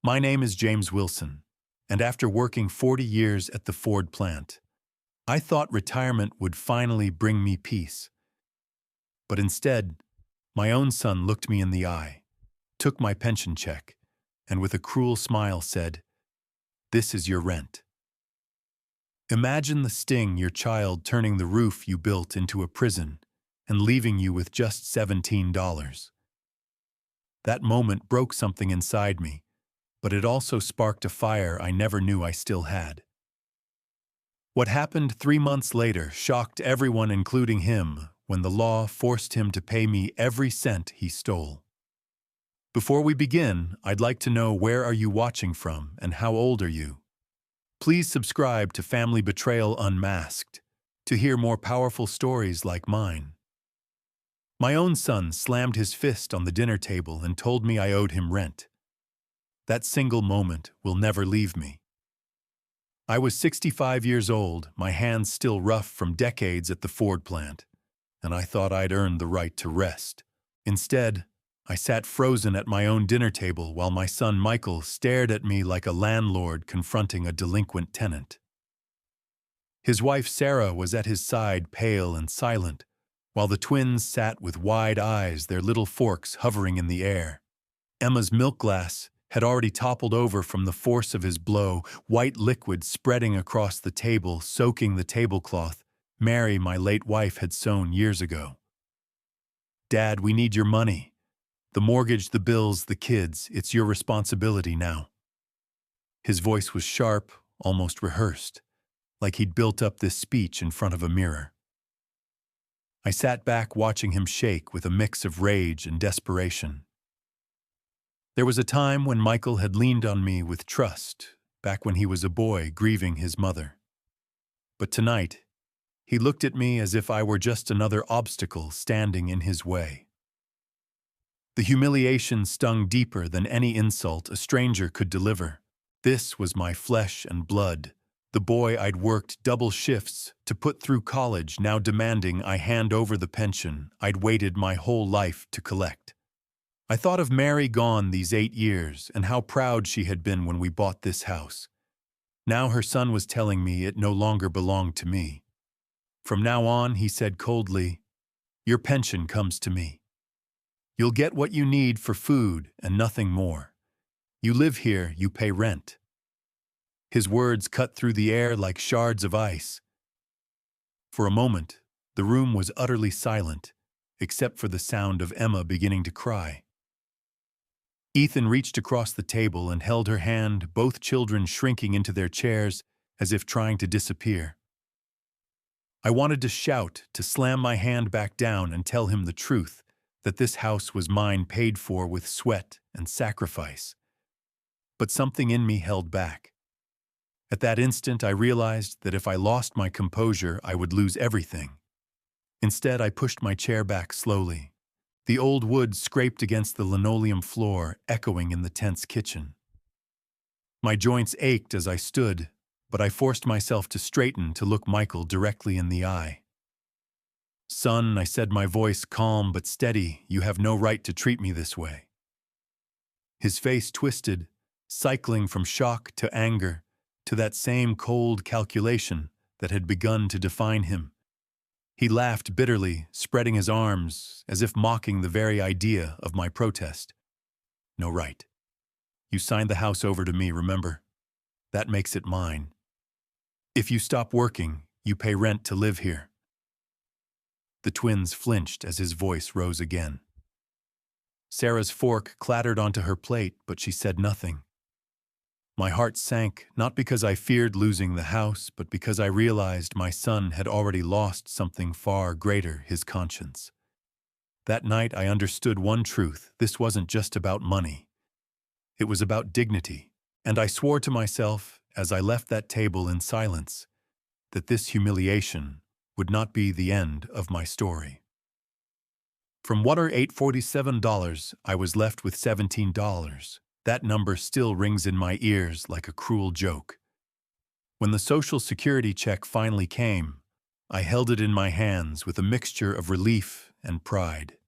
My name is James Wilson, and after working 40 years at the Ford plant, I thought retirement would finally bring me peace. But instead, my own son looked me in the eye, took my pension check, and with a cruel smile said, "This is your rent." Imagine the sting your child turning the roof you built into a prison and leaving you with just $17. That moment broke something inside me, but it also sparked a fire I never knew I still had. What happened 3 months later shocked everyone, including him, when the law forced him to pay me every cent he stole. Before we begin, I'd like to know, where are you watching from and how old are you? Please subscribe to Family Betrayal Unmasked to hear more powerful stories like mine. My own son slammed his fist on the dinner table and told me I owed him rent. That single moment will never leave me. I was 65 years old, my hands still rough from decades at the Ford plant, and I thought I'd earned the right to rest. Instead, I sat frozen at my own dinner table while my son Michael stared at me like a landlord confronting a delinquent tenant. His wife Sarah was at his side, pale and silent, while the twins sat with wide eyes, their little forks hovering in the air. Emma's milk glass had already toppled over from the force of his blow, white liquid spreading across the table, soaking the tablecloth Mary, my late wife, had sewn years ago. "Dad, we need your money. The mortgage, the bills, the kids, it's your responsibility now." His voice was sharp, almost rehearsed, like he'd built up this speech in front of a mirror. I sat back watching him shake with a mix of rage and desperation. There was a time when Michael had leaned on me with trust, back when he was a boy grieving his mother. But tonight, he looked at me as if I were just another obstacle standing in his way. The humiliation stung deeper than any insult a stranger could deliver. This was my flesh and blood, the boy I'd worked double shifts to put through college, now demanding I hand over the pension I'd waited my whole life to collect. I thought of Mary, gone these 8 years, and how proud she had been when we bought this house. Now her son was telling me it no longer belonged to me. "From now on," he said coldly, "your pension comes to me. You'll get what you need for food and nothing more. You live here, you pay rent." His words cut through the air like shards of ice. For a moment, the room was utterly silent, except for the sound of Emma beginning to cry. Ethan reached across the table and held her hand, both children shrinking into their chairs as if trying to disappear. I wanted to shout, to slam my hand back down and tell him the truth, that this house was mine, paid for with sweat and sacrifice. But something in me held back. At that instant, I realized that if I lost my composure, I would lose everything. Instead, I pushed my chair back slowly. The old wood scraped against the linoleum floor, echoing in the tense kitchen. My joints ached as I stood, but I forced myself to straighten to look Michael directly in the eye. "Son," I said, my voice calm but steady, "you have no right to treat me this way." His face twisted, cycling from shock to anger, to that same cold calculation that had begun to define him. He laughed bitterly, spreading his arms, as if mocking the very idea of my protest. "No right. You signed the house over to me, remember? That makes it mine. If you stop working, you pay rent to live here." The twins flinched as his voice rose again. Sarah's fork clattered onto her plate, but she said nothing. My heart sank, not because I feared losing the house, but because I realized my son had already lost something far greater, his conscience. That night I understood one truth: this wasn't just about money. It was about dignity, and I swore to myself, as I left that table in silence, that this humiliation would not be the end of my story. From what are $847, I was left with $17. That number still rings in my ears like a cruel joke. When the Social Security check finally came, I held it in my hands with a mixture of relief and pride.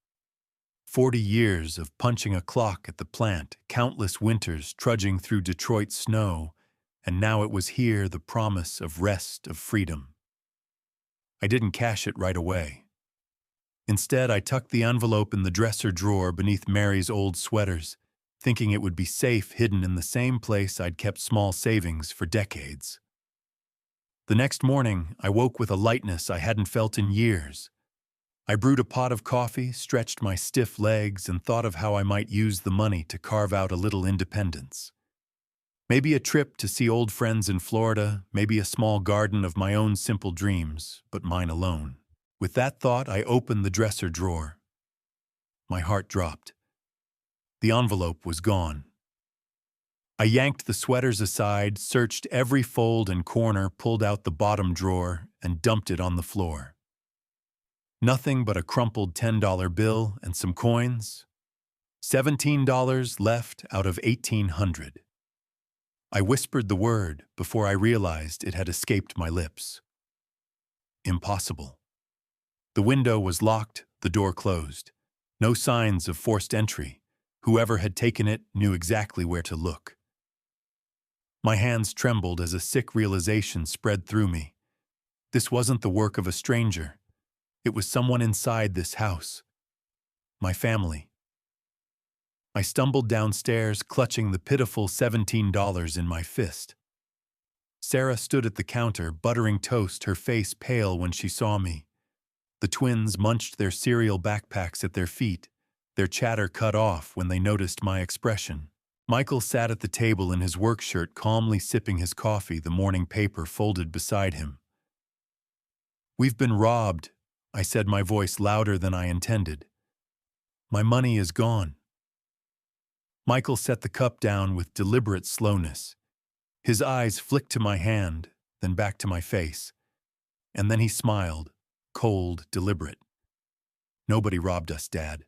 40 years of punching a clock at the plant, countless winters trudging through Detroit's snow, and now it was here, the promise of rest, of freedom. I didn't cash it right away. Instead, I tucked the envelope in the dresser drawer beneath Mary's old sweaters, thinking it would be safe hidden in the same place I'd kept small savings for decades. The next morning, I woke with a lightness I hadn't felt in years. I brewed a pot of coffee, stretched my stiff legs, and thought of how I might use the money to carve out a little independence. Maybe a trip to see old friends in Florida, maybe a small garden of my own simple dreams, but mine alone. With that thought, I opened the dresser drawer. My heart dropped. The envelope was gone. I yanked the sweaters aside, searched every fold and corner, pulled out the bottom drawer, and dumped it on the floor. Nothing but a crumpled $10 bill and some coins. $17 left out of $1,800. I whispered the word before I realized it had escaped my lips. Impossible. The window was locked, the door closed. No signs of forced entry. Whoever had taken it knew exactly where to look. My hands trembled as a sick realization spread through me. This wasn't the work of a stranger. It was someone inside this house. My family. I stumbled downstairs, clutching the pitiful $17 in my fist. Sarah stood at the counter, buttering toast, her face pale when she saw me. The twins munched their cereal backpacks at their feet, their chatter cut off when they noticed my expression. Michael sat at the table in his work shirt, calmly sipping his coffee, the morning paper folded beside him. "We've been robbed," I said, my voice louder than I intended. "My money is gone." Michael set the cup down with deliberate slowness. His eyes flicked to my hand, then back to my face. And then he smiled, cold, deliberate. "Nobody robbed us, Dad."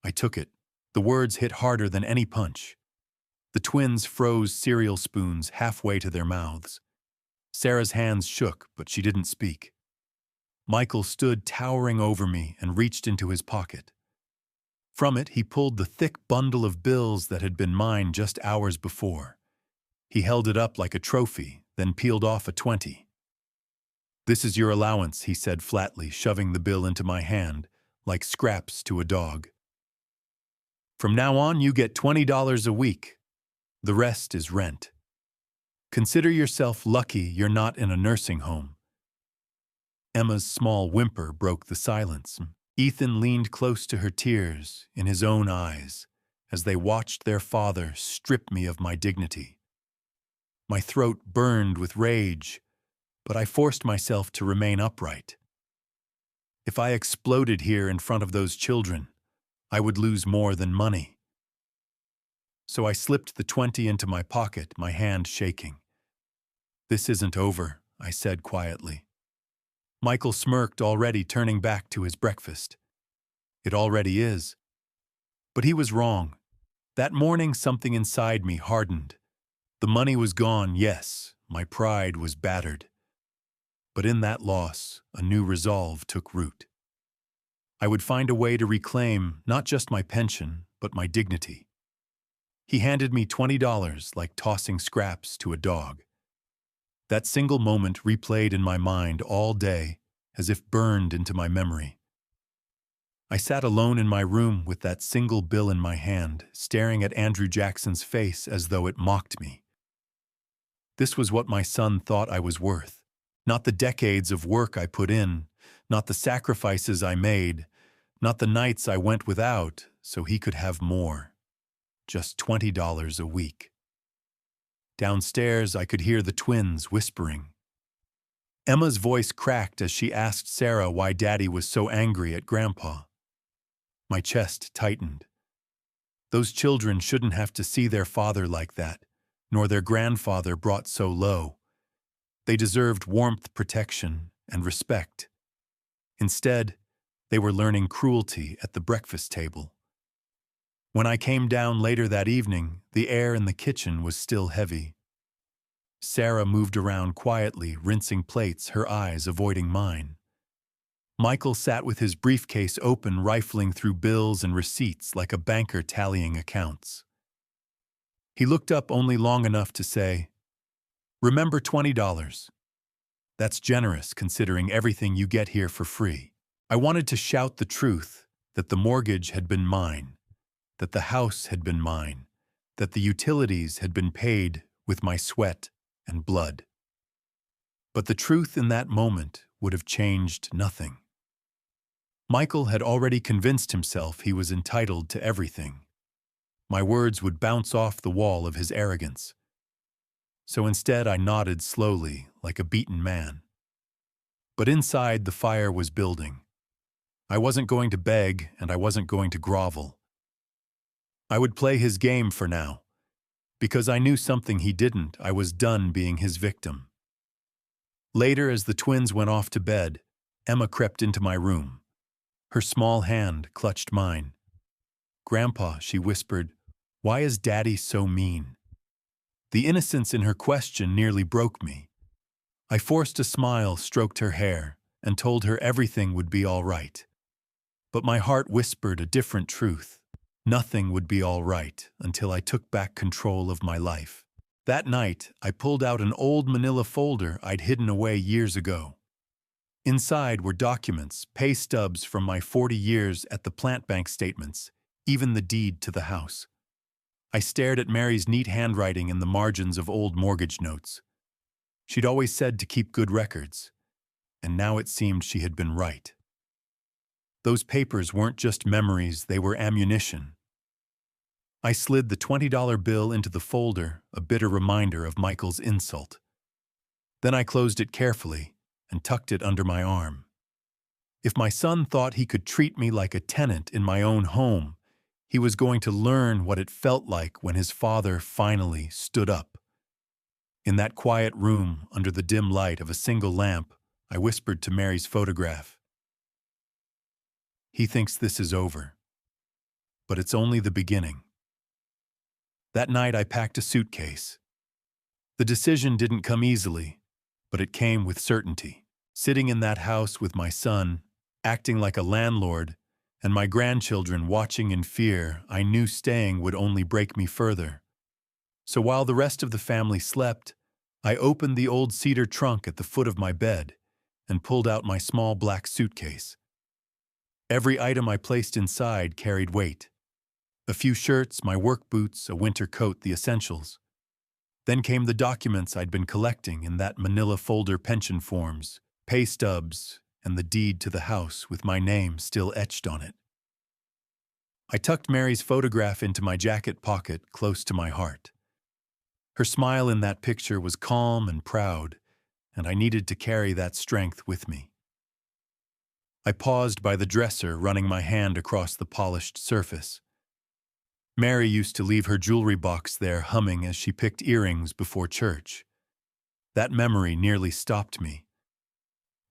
I took it. The words hit harder than any punch. The twins froze cereal spoons halfway to their mouths. Sarah's hands shook, but she didn't speak. Michael stood towering over me and reached into his pocket. From it, he pulled the thick bundle of bills that had been mine just hours before. He held it up like a trophy, then peeled off a 20. "This is your allowance," he said flatly, shoving the bill into my hand, like scraps to a dog. "From now on, you get $20 a week. The rest is rent. Consider yourself lucky you're not in a nursing home." Emma's small whimper broke the silence. Ethan leaned close to her, tears in his own eyes, as they watched their father strip me of my dignity. My throat burned with rage, but I forced myself to remain upright. If I exploded here in front of those children, I would lose more than money. So I slipped the 20 into my pocket, my hand shaking. "This isn't over," I said quietly. Michael smirked, already turning back to his breakfast. "It already is." But he was wrong. That morning, something inside me hardened. The money was gone, yes, my pride was battered. But in that loss, a new resolve took root. I would find a way to reclaim not just my pension, but my dignity. He handed me $20 like tossing scraps to a dog. That single moment replayed in my mind all day, as if burned into my memory. I sat alone in my room with that single bill in my hand, staring at Andrew Jackson's face as though it mocked me. This was what my son thought I was worth. Not the decades of work I put in, not the sacrifices I made, not the nights I went without so he could have more. Just $20 a week. Downstairs, I could hear the twins whispering. Emma's voice cracked as she asked Sarah why Daddy was so angry at Grandpa. My chest tightened. Those children shouldn't have to see their father like that, nor their grandfather brought so low. They deserved warmth, protection, and respect. Instead, they were learning cruelty at the breakfast table. When I came down later that evening, the air in the kitchen was still heavy. Sarah moved around quietly, rinsing plates, her eyes avoiding mine. Michael sat with his briefcase open, rifling through bills and receipts like a banker tallying accounts. He looked up only long enough to say, "Remember $20. That's generous considering everything you get here for free." I wanted to shout the truth, that the mortgage had been mine, that the house had been mine, that the utilities had been paid with my sweat and blood. But the truth in that moment would have changed nothing. Michael had already convinced himself he was entitled to everything. My words would bounce off the wall of his arrogance. So instead I nodded slowly, like a beaten man. But inside the fire was building. I wasn't going to beg, and I wasn't going to grovel. I would play his game for now. Because I knew something he didn't, I was done being his victim. Later, as the twins went off to bed, Emma crept into my room. Her small hand clutched mine. "Grandpa," she whispered, "why is Daddy so mean?" The innocence in her question nearly broke me. I forced a smile, stroked her hair, and told her everything would be all right. But my heart whispered a different truth. Nothing would be all right until I took back control of my life. That night, I pulled out an old manila folder I'd hidden away years ago. Inside were documents, pay stubs from my 40 years at the plant bank statements, even the deed to the house. I stared at Mary's neat handwriting in the margins of old mortgage notes. She'd always said to keep good records, and now it seemed she had been right. Those papers weren't just memories, they were ammunition. I slid the $20 bill into the folder, a bitter reminder of Michael's insult. Then I closed it carefully and tucked it under my arm. If my son thought he could treat me like a tenant in my own home, he was going to learn what it felt like when his father finally stood up. In that quiet room, under the dim light of a single lamp, I whispered to Mary's photograph, "He thinks this is over, but it's only the beginning." That night I packed a suitcase. The decision didn't come easily, but it came with certainty. Sitting in that house with my son, acting like a landlord, and my grandchildren watching in fear, I knew staying would only break me further. So while the rest of the family slept, I opened the old cedar trunk at the foot of my bed and pulled out my small black suitcase. Every item I placed inside carried weight. A few shirts, my work boots, a winter coat, the essentials. Then came the documents I'd been collecting in that manila folder, pension forms, pay stubs, and the deed to the house with my name still etched on it. I tucked Mary's photograph into my jacket pocket close to my heart. Her smile in that picture was calm and proud, and I needed to carry that strength with me. I paused by the dresser, running my hand across the polished surface. Mary used to leave her jewelry box there humming as she picked earrings before church. That memory nearly stopped me.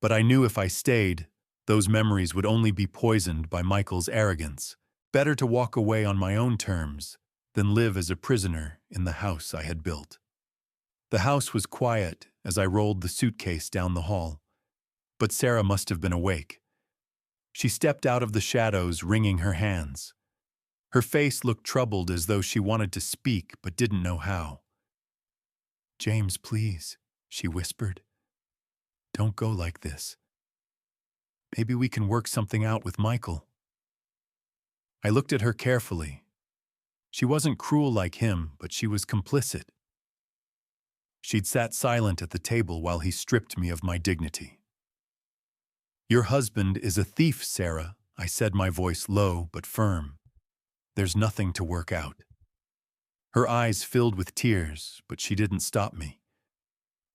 But I knew if I stayed, those memories would only be poisoned by Michael's arrogance. Better to walk away on my own terms than live as a prisoner in the house I had built. The house was quiet as I rolled the suitcase down the hall, but Sarah must have been awake. She stepped out of the shadows, wringing her hands. Her face looked troubled, as though she wanted to speak but didn't know how. "James, please," she whispered. "Don't go like this. Maybe we can work something out with Michael." I looked at her carefully. She wasn't cruel like him, but she was complicit. She'd sat silent at the table while he stripped me of my dignity. "Your husband is a thief, Sarah," I said, my voice low but firm. "There's nothing to work out." Her eyes filled with tears, but she didn't stop me.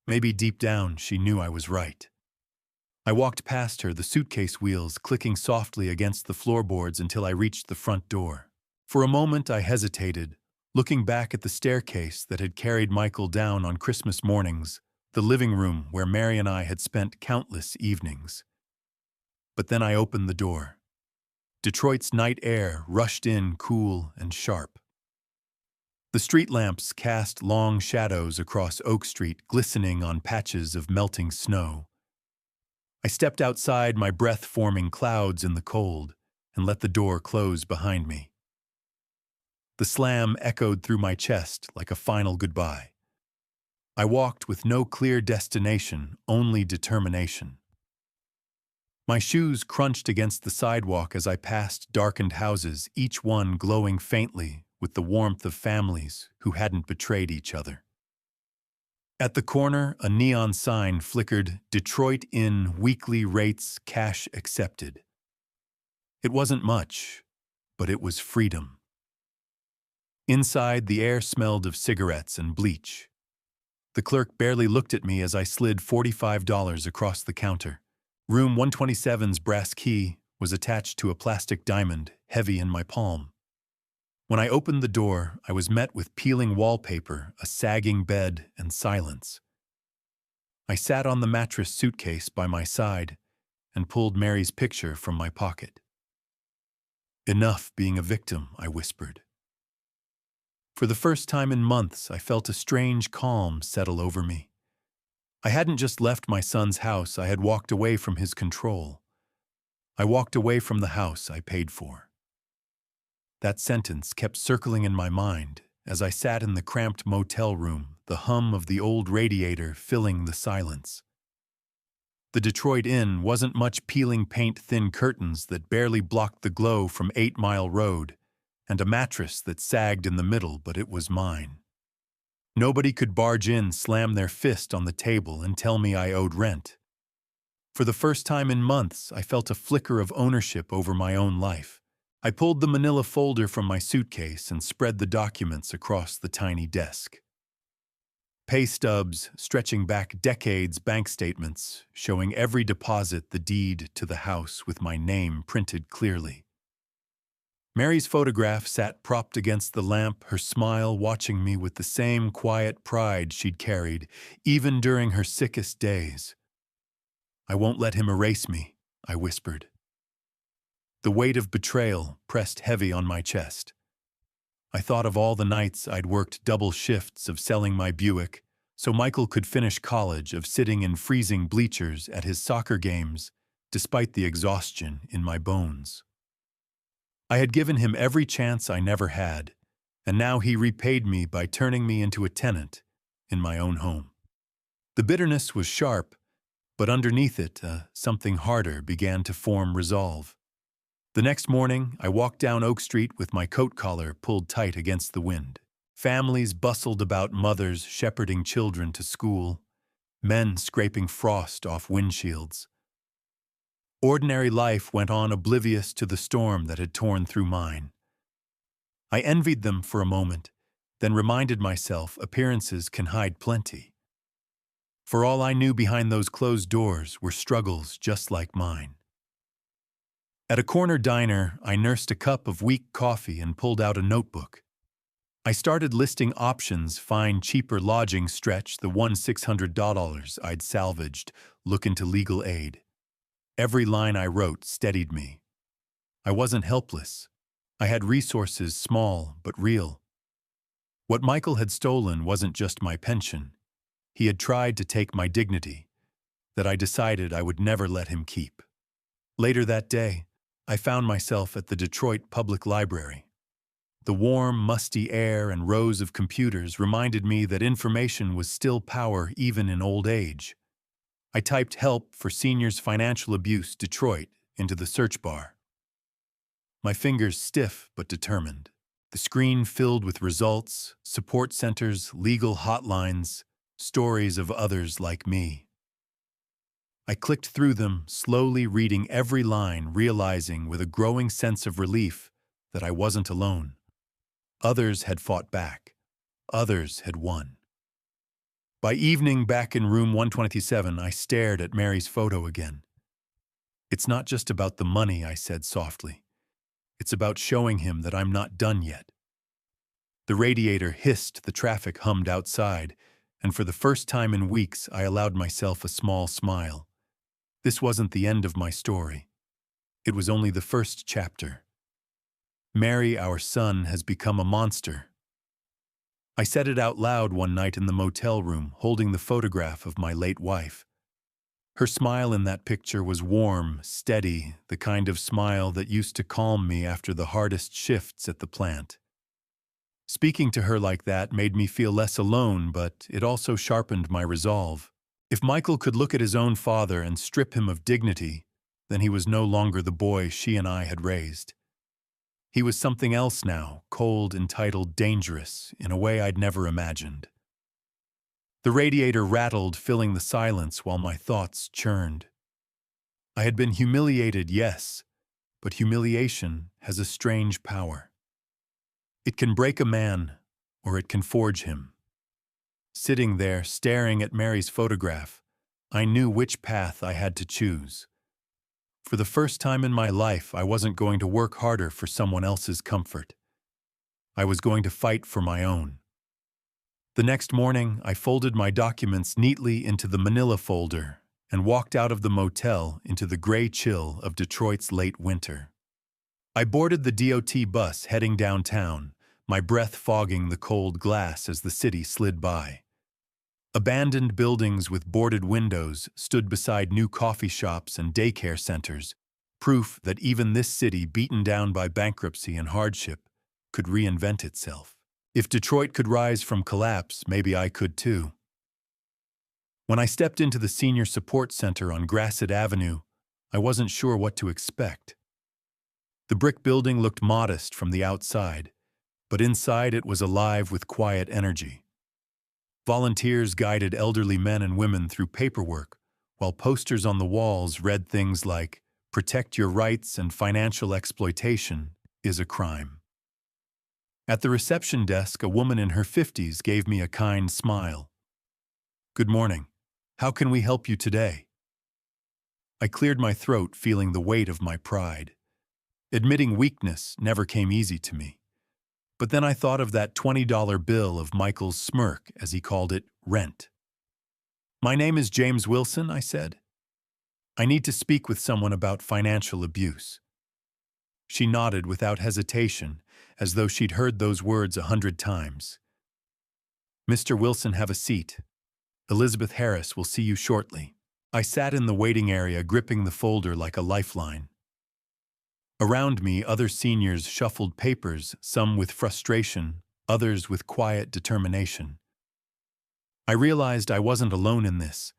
Maybe deep down she knew I was right. I walked past her, the suitcase wheels clicking softly against the floorboards until I reached the front door. For a moment I hesitated, looking back at the staircase that had carried Michael down on Christmas mornings, the living room where Mary and I had spent countless evenings. But then I opened the door. Detroit's night air rushed in cool and sharp. The street lamps cast long shadows across Oak Street, glistening on patches of melting snow. I stepped outside, my breath forming clouds in the cold, and let the door close behind me. The slam echoed through my chest like a final goodbye. I walked with no clear destination, only determination. My shoes crunched against the sidewalk as I passed darkened houses, each one glowing faintly with the warmth of families who hadn't betrayed each other. At the corner, a neon sign flickered, "Detroit Inn, weekly rates, cash accepted." It wasn't much, but it was freedom. Inside, the air smelled of cigarettes and bleach. The clerk barely looked at me as I slid $45 across the counter. Room 127's brass key was attached to a plastic diamond, heavy in my palm. When I opened the door, I was met with peeling wallpaper, a sagging bed, and silence. I sat on the mattress suitcase by my side and pulled Mary's picture from my pocket. "Enough being a victim," I whispered. For the first time in months, I felt a strange calm settle over me. I hadn't just left my son's house, I had walked away from his control. I walked away from the house I paid for. That sentence kept circling in my mind as I sat in the cramped motel room, the hum of the old radiator filling the silence. The Detroit Inn wasn't much peeling paint thin curtains that barely blocked the glow from 8 Mile Road, and a mattress that sagged in the middle, but it was mine. Nobody could barge in, slam their fist on the table, and tell me I owed rent. For the first time in months, I felt a flicker of ownership over my own life. I pulled the manila folder from my suitcase and spread the documents across the tiny desk. Pay stubs stretching back decades, bank statements showing every deposit, the deed to the house with my name printed clearly. Mary's photograph sat propped against the lamp, her smile watching me with the same quiet pride she'd carried, even during her sickest days. "I won't let him erase me," I whispered. The weight of betrayal pressed heavy on my chest. I thought of all the nights I'd worked double shifts of selling my Buick so Michael could finish college, of sitting in freezing bleachers at his soccer games despite the exhaustion in my bones. I had given him every chance I never had, and now he repaid me by turning me into a tenant in my own home. The bitterness was sharp, but underneath it, something harder began to form resolve. The next morning, I walked down Oak Street with my coat collar pulled tight against the wind. Families bustled about, mothers shepherding children to school, men scraping frost off windshields. Ordinary life went on, oblivious to the storm that had torn through mine. I envied them for a moment, then reminded myself appearances can hide plenty. For all I knew, behind those closed doors were struggles just like mine. At a corner diner, I nursed a cup of weak coffee and pulled out a notebook. I started listing options: find cheaper lodging, stretch the $1,600 I'd salvaged, look into legal aid. Every line I wrote steadied me. I wasn't helpless. I had resources, small but real. What Michael had stolen wasn't just my pension. He had tried to take my dignity, that I decided I would never let him keep. Later that day, I found myself at the Detroit Public Library. The warm, musty air and rows of computers reminded me that information was still power even in old age. I typed "Help for Seniors Financial Abuse, Detroit" into the search bar. My fingers stiff but determined. The screen filled with results, support centers, legal hotlines, stories of others like me. I clicked through them, slowly reading every line, realizing with a growing sense of relief that I wasn't alone. Others had fought back. Others had won. By evening, back in room 127, I stared at Mary's photo again. "It's not just about the money," I said softly. "It's about showing him that I'm not done yet." The radiator hissed, the traffic hummed outside, and for the first time in weeks, I allowed myself a small smile. This wasn't the end of my story. It was only the first chapter. Mary, our son, has become a monster. I said it out loud one night in the motel room, holding the photograph of my late wife. Her smile in that picture was warm, steady, the kind of smile that used to calm me after the hardest shifts at the plant. Speaking to her like that made me feel less alone, but it also sharpened my resolve. If Michael could look at his own father and strip him of dignity, then he was no longer the boy she and I had raised. He was something else now, cold, entitled, dangerous, in a way I'd never imagined. The radiator rattled, filling the silence while my thoughts churned. I had been humiliated, yes, but humiliation has a strange power. It can break a man, or it can forge him. Sitting there, staring at Mary's photograph, I knew which path I had to choose. For the first time in my life, I wasn't going to work harder for someone else's comfort. I was going to fight for my own. The next morning, I folded my documents neatly into the manila folder and walked out of the motel into the gray chill of Detroit's late winter. I boarded the DOT bus heading downtown, my breath fogging the cold glass as the city slid by. Abandoned buildings with boarded windows stood beside new coffee shops and daycare centers, proof that even this city beaten down by bankruptcy and hardship could reinvent itself. If Detroit could rise from collapse, maybe I could too. When I stepped into the Senior Support Center on Grasset Avenue, I wasn't sure what to expect. The brick building looked modest from the outside, but inside it was alive with quiet energy. Volunteers guided elderly men and women through paperwork, while posters on the walls read things like, "Protect your rights and financial exploitation is a crime." At the reception desk, a woman in her 50s gave me a kind smile. "Good morning. How can we help you today?" I cleared my throat, feeling the weight of my pride. Admitting weakness never came easy to me. But then I thought of that $20 bill of Michael's smirk, as he called it, rent. "My name is James Wilson," I said. "I need to speak with someone about financial abuse." She nodded without hesitation, as though she'd heard those words 100 times. "Mr. Wilson, have a seat. Elizabeth Harris will see you shortly." I sat in the waiting area, gripping the folder like a lifeline. Around me, other seniors shuffled papers, some with frustration, others with quiet determination. I realized I wasn't alone in this.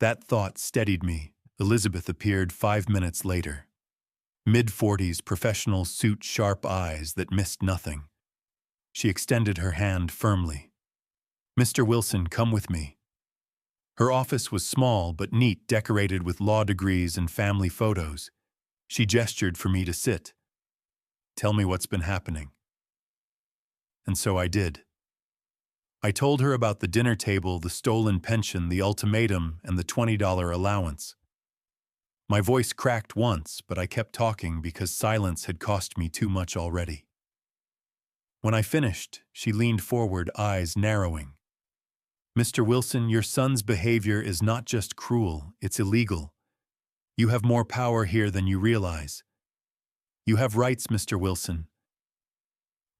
That thought steadied me. Elizabeth appeared 5 minutes later. Mid-40s, professional suit, sharp eyes that missed nothing. She extended her hand firmly. "Mr. Wilson, come with me." Her office was small but neat, decorated with law degrees and family photos. She gestured for me to sit. "Tell me what's been happening." And so I did. I told her about the dinner table, the stolen pension, the ultimatum, and the $20 allowance. My voice cracked once, but I kept talking because silence had cost me too much already. When I finished, she leaned forward, eyes narrowing. "Mr. Wilson, your son's behavior is not just cruel, it's illegal. You have more power here than you realize. You have rights, Mr. Wilson."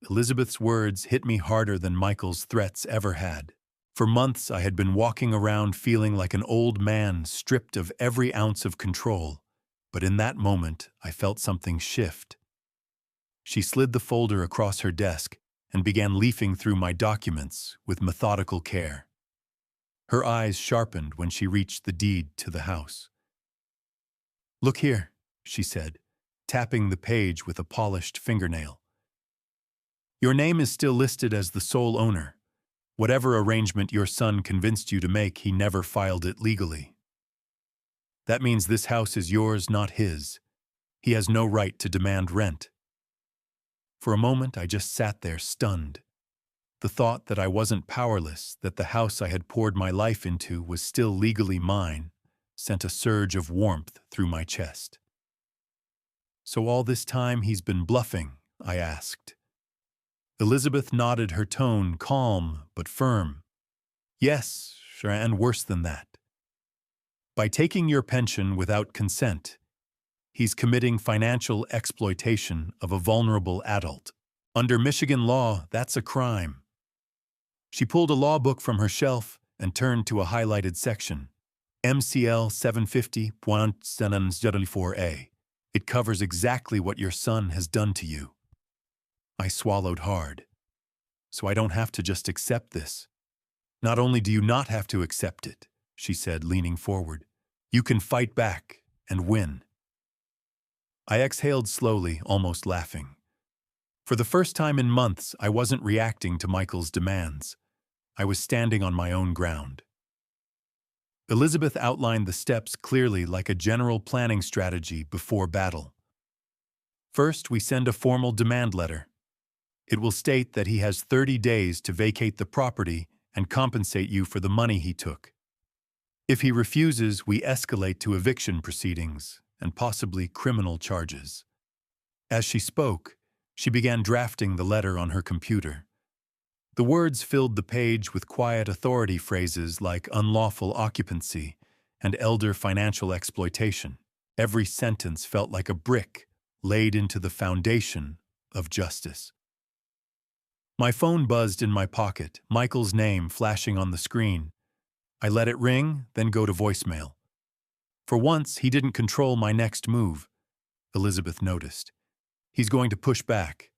Elizabeth's words hit me harder than Michael's threats ever had. For months I had been walking around feeling like an old man stripped of every ounce of control, but in that moment I felt something shift. She slid the folder across her desk and began leafing through my documents with methodical care. Her eyes sharpened when she reached the deed to the house. "Look here," she said, tapping the page with a polished fingernail. "Your name is still listed as the sole owner. Whatever arrangement your son convinced you to make, he never filed it legally. That means this house is yours, not his. He has no right to demand rent." For a moment, I just sat there, stunned. The thought that I wasn't powerless, that the house I had poured my life into was still legally mine, sent a surge of warmth through my chest. "So all this time he's been bluffing?" I asked. Elizabeth nodded, her tone calm but firm. "Yes, and worse than that. By taking your pension without consent, he's committing financial exploitation of a vulnerable adult. Under Michigan law, that's a crime." She pulled a law book from her shelf and turned to a highlighted section. MCL 750.74A. It covers exactly what your son has done to you. I swallowed hard. So I don't have to just accept this. Not only do you not have to accept it, she said, leaning forward, you can fight back and win. I exhaled slowly, almost laughing. For the first time in months, I wasn't reacting to Michael's demands. I was standing on my own ground. Elizabeth outlined the steps clearly, like a general planning strategy before battle. First, we send a formal demand letter. It will state that he has 30 days to vacate the property and compensate you for the money he took. If he refuses, we escalate to eviction proceedings and possibly criminal charges. As she spoke, she began drafting the letter on her computer. The words filled the page with quiet authority phrases like unlawful occupancy and elder financial exploitation. Every sentence felt like a brick laid into the foundation of justice. My phone buzzed in my pocket, Michael's name flashing on the screen. I let it ring, then go to voicemail. For once, he didn't control my next move, Elizabeth noticed. He's going to push back.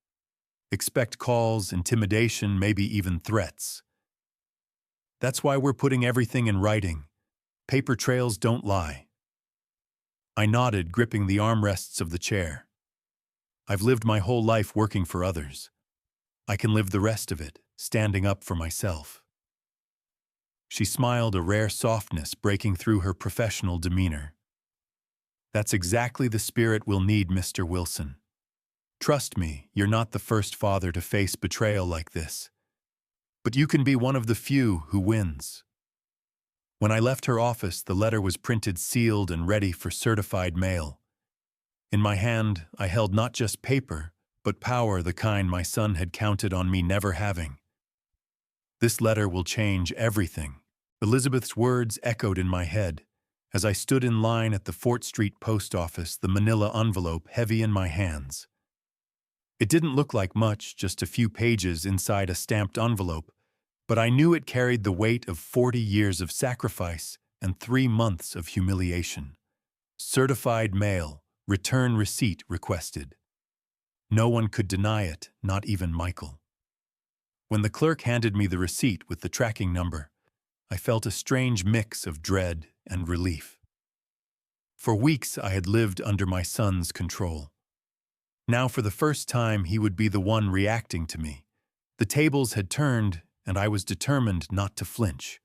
Expect calls, intimidation, maybe even threats. That's why we're putting everything in writing. Paper trails don't lie. I nodded, gripping the armrests of the chair. I've lived my whole life working for others. I can live the rest of it, standing up for myself. She smiled, a rare softness breaking through her professional demeanor. That's exactly the spirit we'll need, Mr. Wilson. Trust me, you're not the first father to face betrayal like this. But you can be one of the few who wins. When I left her office, the letter was printed, sealed, and ready for certified mail. In my hand, I held not just paper, but power, the kind my son had counted on me never having. This letter will change everything. Elizabeth's words echoed in my head. As I stood in line at the Fort Street post office, the manila envelope heavy in my hands. It didn't look like much, just a few pages inside a stamped envelope, but I knew it carried the weight of 40 years of sacrifice and 3 months of humiliation. Certified mail, return receipt requested. No one could deny it, not even Michael. When the clerk handed me the receipt with the tracking number, I felt a strange mix of dread and relief. For weeks I had lived under my son's control. Now for the first time he would be the one reacting to me. The tables had turned, and I was determined not to flinch.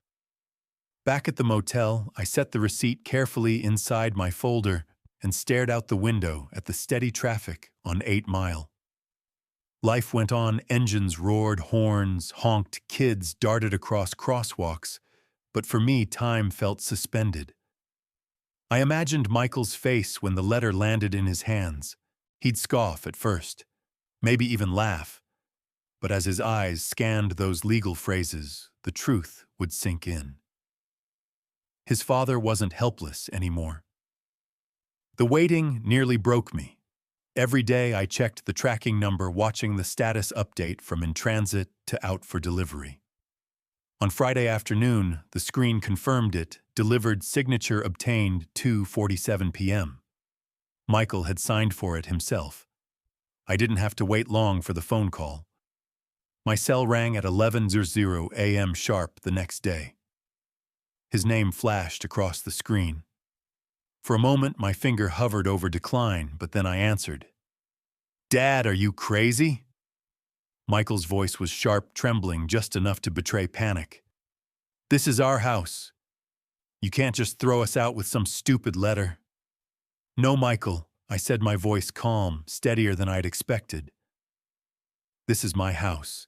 Back at the motel, I set the receipt carefully inside my folder and stared out the window at the steady traffic on 8 Mile. Life went on, engines roared, horns honked, kids darted across crosswalks, but for me time felt suspended. I imagined Michael's face when the letter landed in his hands. He'd scoff at first, maybe even laugh, but as his eyes scanned those legal phrases, the truth would sink in. His father wasn't helpless anymore. The waiting nearly broke me. Every day I checked the tracking number, watching the status update from in transit to out for delivery. On Friday afternoon, the screen confirmed it, delivered, signature obtained 2:47 p.m. Michael had signed for it himself. I didn't have to wait long for the phone call. My cell rang at 11:00 a.m. sharp the next day. His name flashed across the screen. For a moment, my finger hovered over decline, but then I answered. "Dad, are you crazy?" Michael's voice was sharp, trembling just enough to betray panic. "This is our house. You can't just throw us out with some stupid letter." "No, Michael," I said, my voice calm, steadier than I'd expected. "This is my house.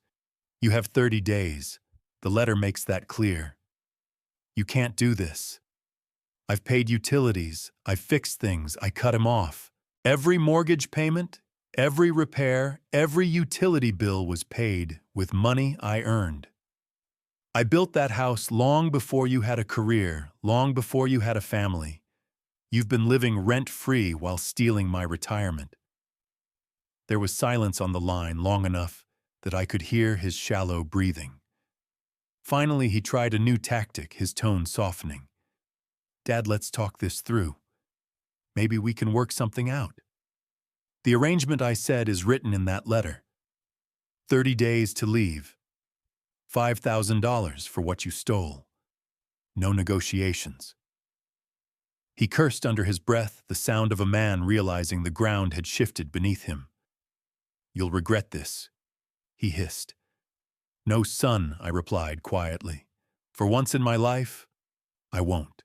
You have 30 days. The letter makes that clear. You can't do this. I've paid utilities, I've fixed things, I cut him off. Every mortgage payment, every repair, every utility bill was paid with money I earned. I built that house long before you had a career, long before you had a family. You've been living rent-free while stealing my retirement." There was silence on the line long enough that I could hear his shallow breathing. Finally, he tried a new tactic, his tone softening. "Dad, let's talk this through. Maybe we can work something out." The arrangement, I said, is written in that letter. 30 days to leave. $5,000 for what you stole. No negotiations. He cursed under his breath, the sound of a man realizing the ground had shifted beneath him. "You'll regret this," he hissed. "No, son," I replied quietly. "For once in my life, I won't."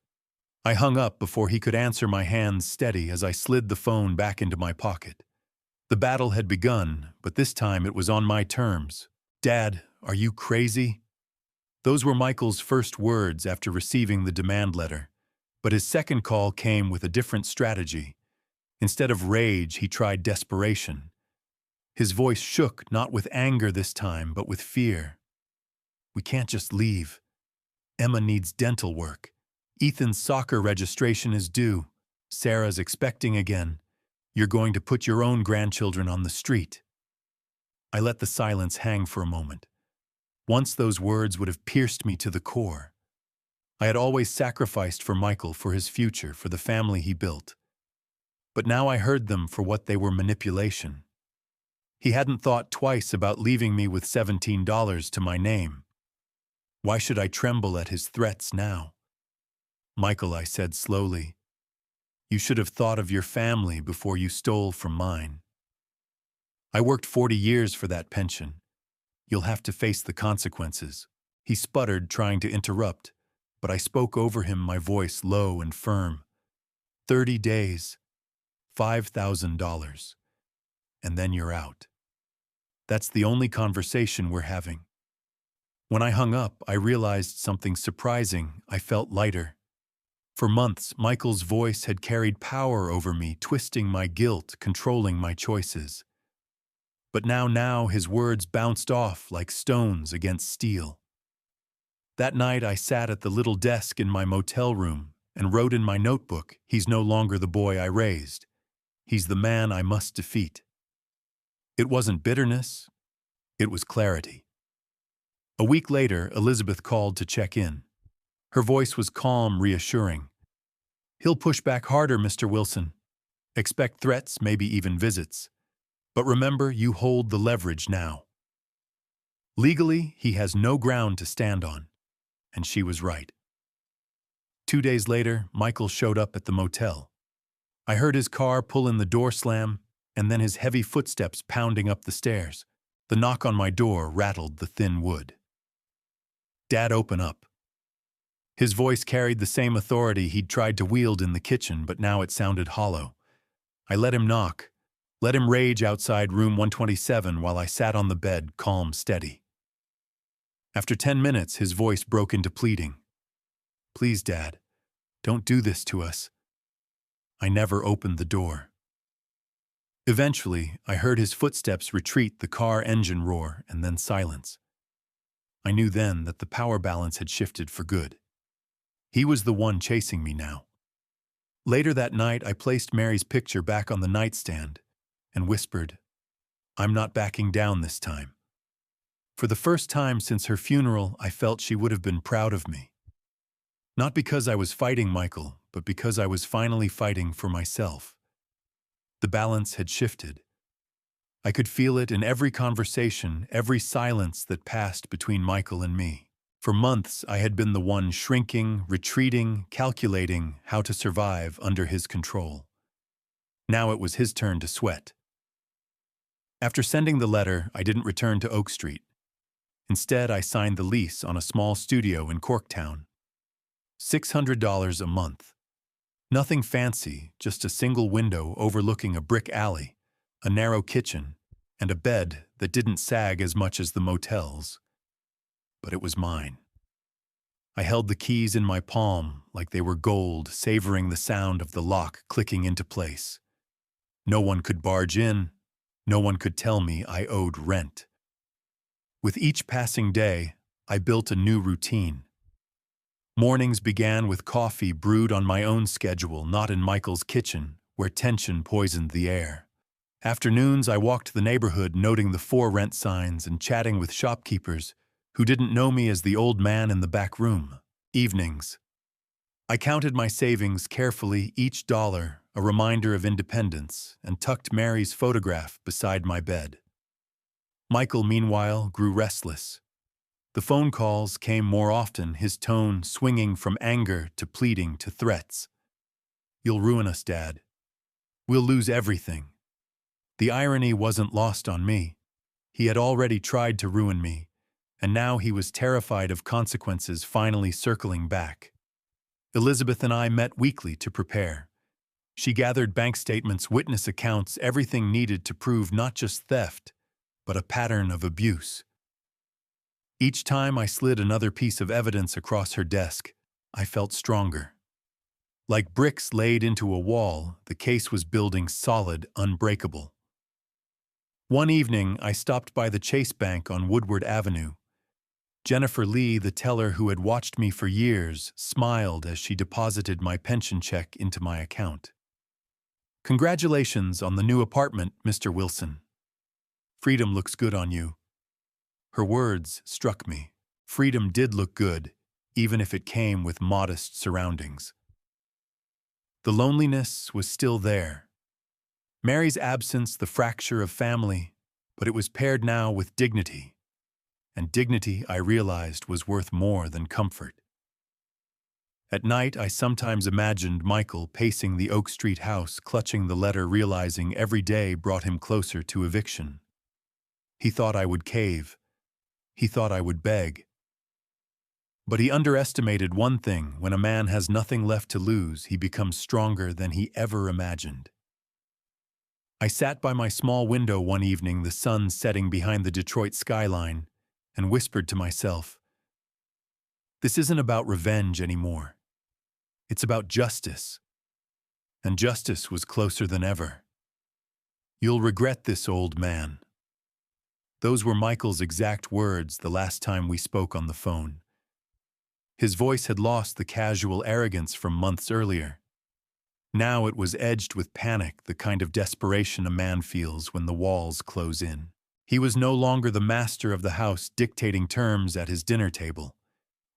I hung up before he could answer, my hands steady as I slid the phone back into my pocket. The battle had begun, but this time it was on my terms. "Dad, are you crazy?" Those were Michael's first words after receiving the demand letter. But his second call came with a different strategy. Instead of rage, he tried desperation. His voice shook, not with anger this time, but with fear. "We can't just leave. Emma needs dental work. Ethan's soccer registration is due. Sarah's expecting again. You're going to put your own grandchildren on the street." I let the silence hang for a moment. Once those words would have pierced me to the core. I had always sacrificed for Michael, for his future, for the family he built. But now I heard them for what they were: manipulation. He hadn't thought twice about leaving me with $17 to my name. Why should I tremble at his threats now? "Michael," I said slowly, "you should have thought of your family before you stole from mine. I worked 40 years for that pension. You'll have to face the consequences." He sputtered, trying to interrupt, but I spoke over him, my voice low and firm. 30 days, $5,000, and then you're out. That's the only conversation we're having. When I hung up, I realized something surprising. I felt lighter. For months, Michael's voice had carried power over me, twisting my guilt, controlling my choices. But now his words bounced off like stones against steel. That night, I sat at the little desk in my motel room and wrote in my notebook, "He's no longer the boy I raised. He's the man I must defeat." It wasn't bitterness, it was clarity. A week later, Elizabeth called to check in. Her voice was calm, reassuring. "He'll push back harder, Mr. Wilson. Expect threats, maybe even visits. But remember, you hold the leverage now. Legally, he has no ground to stand on." And she was right. 2 days later, Michael showed up at the motel. I heard his car pull in, the door slam, and then his heavy footsteps pounding up the stairs. The knock on my door rattled the thin wood. "Dad, open up." His voice carried the same authority he'd tried to wield in the kitchen, but now it sounded hollow. I let him knock, let him rage outside room 127 while I sat on the bed, calm, steady. After 10 minutes, his voice broke into pleading. "Please, Dad, don't do this to us." I never opened the door. Eventually, I heard his footsteps retreat, the car engine roar, and then silence. I knew then that the power balance had shifted for good. He was the one chasing me now. Later that night, I placed Mary's picture back on the nightstand and whispered, "I'm not backing down this time." For the first time since her funeral, I felt she would have been proud of me. Not because I was fighting Michael, but because I was finally fighting for myself. The balance had shifted. I could feel it in every conversation, every silence that passed between Michael and me. For months, I had been the one shrinking, retreating, calculating how to survive under his control. Now it was his turn to sweat. After sending the letter, I didn't return to Oak Street. Instead, I signed the lease on a small studio in Corktown. $600 a month. Nothing fancy, just a single window overlooking a brick alley, a narrow kitchen, and a bed that didn't sag as much as the motel's. But it was mine. I held the keys in my palm like they were gold, savoring the sound of the lock clicking into place. No one could barge in. No one could tell me I owed rent. With each passing day, I built a new routine. Mornings began with coffee brewed on my own schedule, not in Michael's kitchen, where tension poisoned the air. Afternoons, I walked the neighborhood, noting the for rent signs and chatting with shopkeepers who didn't know me as the old man in the back room. Evenings, I counted my savings carefully, each dollar a reminder of independence, and tucked Mary's photograph beside my bed. Michael, meanwhile, grew restless. The phone calls came more often, his tone swinging from anger to pleading to threats. "You'll ruin us, Dad. We'll lose everything." The irony wasn't lost on me. He had already tried to ruin me, and now he was terrified of consequences finally circling back. Elizabeth and I met weekly to prepare. She gathered bank statements, witness accounts, everything needed to prove not just theft, but a pattern of abuse. Each time I slid another piece of evidence across her desk, I felt stronger. Like bricks laid into a wall, the case was building solid, unbreakable. One evening, I stopped by the Chase Bank on Woodward Avenue. Jennifer Lee, the teller who had watched me for years, smiled as she deposited my pension check into my account. "Congratulations on the new apartment, Mr. Wilson. Freedom looks good on you." Her words struck me. Freedom did look good, even if it came with modest surroundings. The loneliness was still there. Mary's absence, the fracture of family, but it was paired now with dignity. And dignity, I realized, was worth more than comfort. At night, I sometimes imagined Michael pacing the Oak Street house, clutching the letter, realizing every day brought him closer to eviction. He thought I would cave. He thought I would beg. But he underestimated one thing: when a man has nothing left to lose, he becomes stronger than he ever imagined. I sat by my small window one evening, the sun setting behind the Detroit skyline, and whispered to myself, "This isn't about revenge anymore. It's about justice." And justice was closer than ever. "You'll regret this, old man." Those were Michael's exact words the last time we spoke on the phone. His voice had lost the casual arrogance from months earlier. Now it was edged with panic, the kind of desperation a man feels when the walls close in. He was no longer the master of the house dictating terms at his dinner table.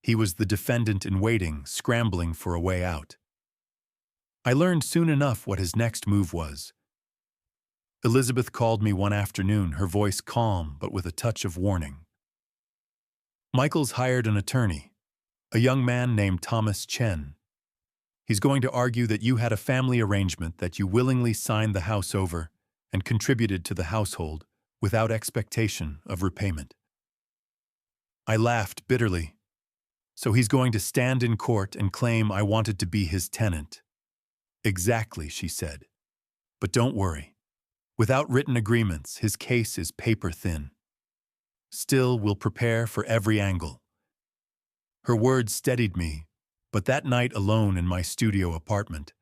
He was the defendant in waiting, scrambling for a way out. I learned soon enough what his next move was. Elizabeth called me one afternoon, her voice calm but with a touch of warning. "Michael's hired an attorney, a young man named Thomas Chen. He's going to argue that you had a family arrangement, that you willingly signed the house over and contributed to the household without expectation of repayment." I laughed bitterly. "So he's going to stand in court and claim I wanted to be his tenant." "Exactly," she said. "But don't worry. Without written agreements, his case is paper thin. Still, we'll prepare for every angle." Her words steadied me, but that night alone in my studio apartment,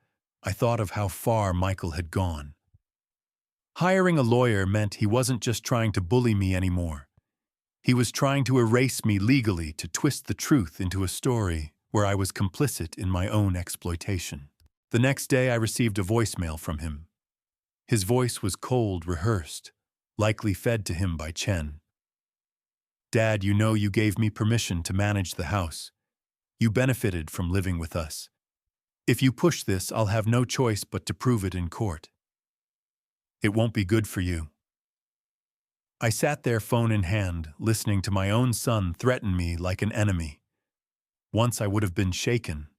I thought of how far Michael had gone. Hiring a lawyer meant he wasn't just trying to bully me anymore. He was trying to erase me legally, to twist the truth into a story where I was complicit in my own exploitation. The next day I received a voicemail from him. His voice was cold, rehearsed, likely fed to him by Chen. "Dad, you know you gave me permission to manage the house. You benefited from living with us. If you push this, I'll have no choice but to prove it in court. It won't be good for you." I sat there, phone in hand, listening to my own son threaten me like an enemy. Once I would have been shaken,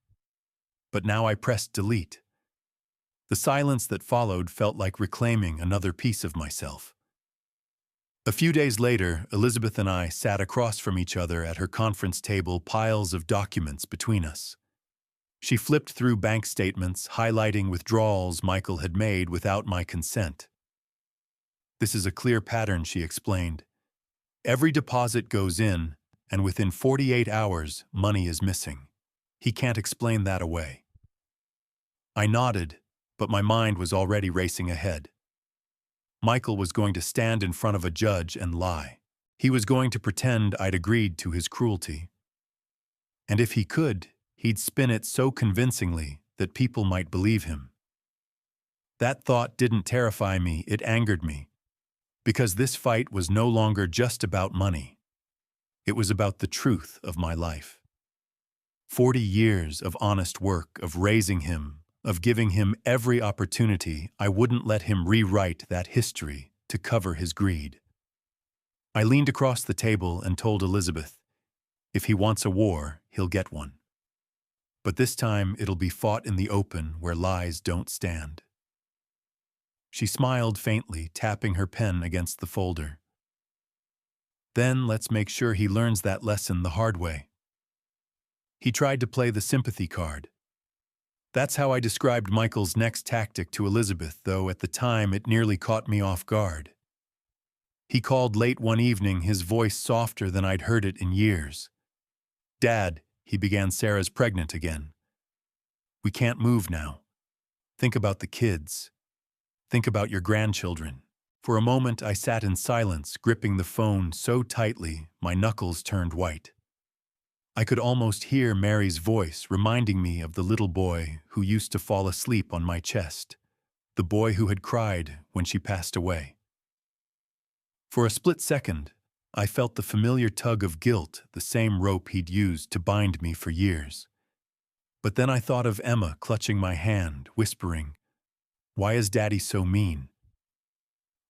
but now I pressed delete. The silence that followed felt like reclaiming another piece of myself. A few days later, Elizabeth and I sat across from each other at her conference table, piles of documents between us. She flipped through bank statements, highlighting withdrawals Michael had made without my consent. "This is a clear pattern," she explained. "Every deposit goes in, and within 48 hours, money is missing. He can't explain that away." I nodded, but my mind was already racing ahead. Michael was going to stand in front of a judge and lie. He was going to pretend I'd agreed to his cruelty. And if he could, he'd spin it so convincingly that people might believe him. That thought didn't terrify me, it angered me. Because this fight was no longer just about money. It was about the truth of my life. 40 years of honest work, of raising him, of giving him every opportunity. I wouldn't let him rewrite that history to cover his greed. I leaned across the table and told Elizabeth, if he wants a war, he'll get one. But this time it'll be fought in the open where lies don't stand. She smiled faintly, tapping her pen against the folder. Then let's make sure he learns that lesson the hard way. He tried to play the sympathy card. That's how I described Michael's next tactic to Elizabeth, though at the time it nearly caught me off guard. He called late one evening, his voice softer than I'd heard it in years. "Dad," he began, "Sarah's pregnant again. We can't move now. Think about the kids. Think about your grandchildren." For a moment I sat in silence, gripping the phone so tightly my knuckles turned white. I could almost hear Mary's voice reminding me of the little boy who used to fall asleep on my chest, the boy who had cried when she passed away. For a split second, I felt the familiar tug of guilt, the same rope he'd used to bind me for years. But then I thought of Emma clutching my hand, whispering, "Why is Daddy so mean?"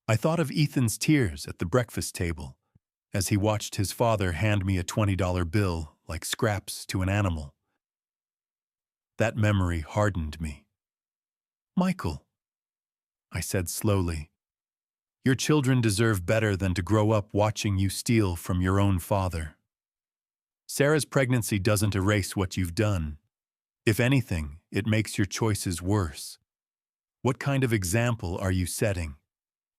I thought of Ethan's tears at the breakfast table as he watched his father hand me a $20 bill like scraps to an animal. That memory hardened me. "Michael," I said slowly, "your children deserve better than to grow up watching you steal from your own father. Sarah's pregnancy doesn't erase what you've done. If anything, it makes your choices worse. What kind of example are you setting?"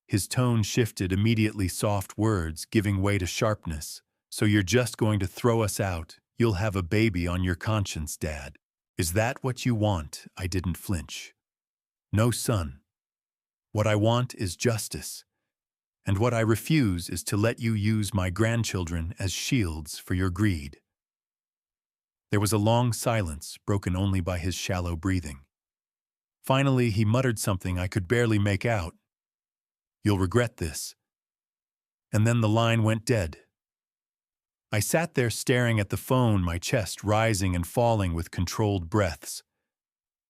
His tone shifted, immediately soft words giving way to sharpness. "So you're just going to throw us out? You'll have a baby on your conscience, Dad. Is that what you want?" I didn't flinch. "No, son. What I want is justice. And what I refuse is to let you use my grandchildren as shields for your greed." There was a long silence, broken only by his shallow breathing. Finally, he muttered something I could barely make out. "You'll regret this." And then the line went dead. I sat there staring at the phone, my chest rising and falling with controlled breaths.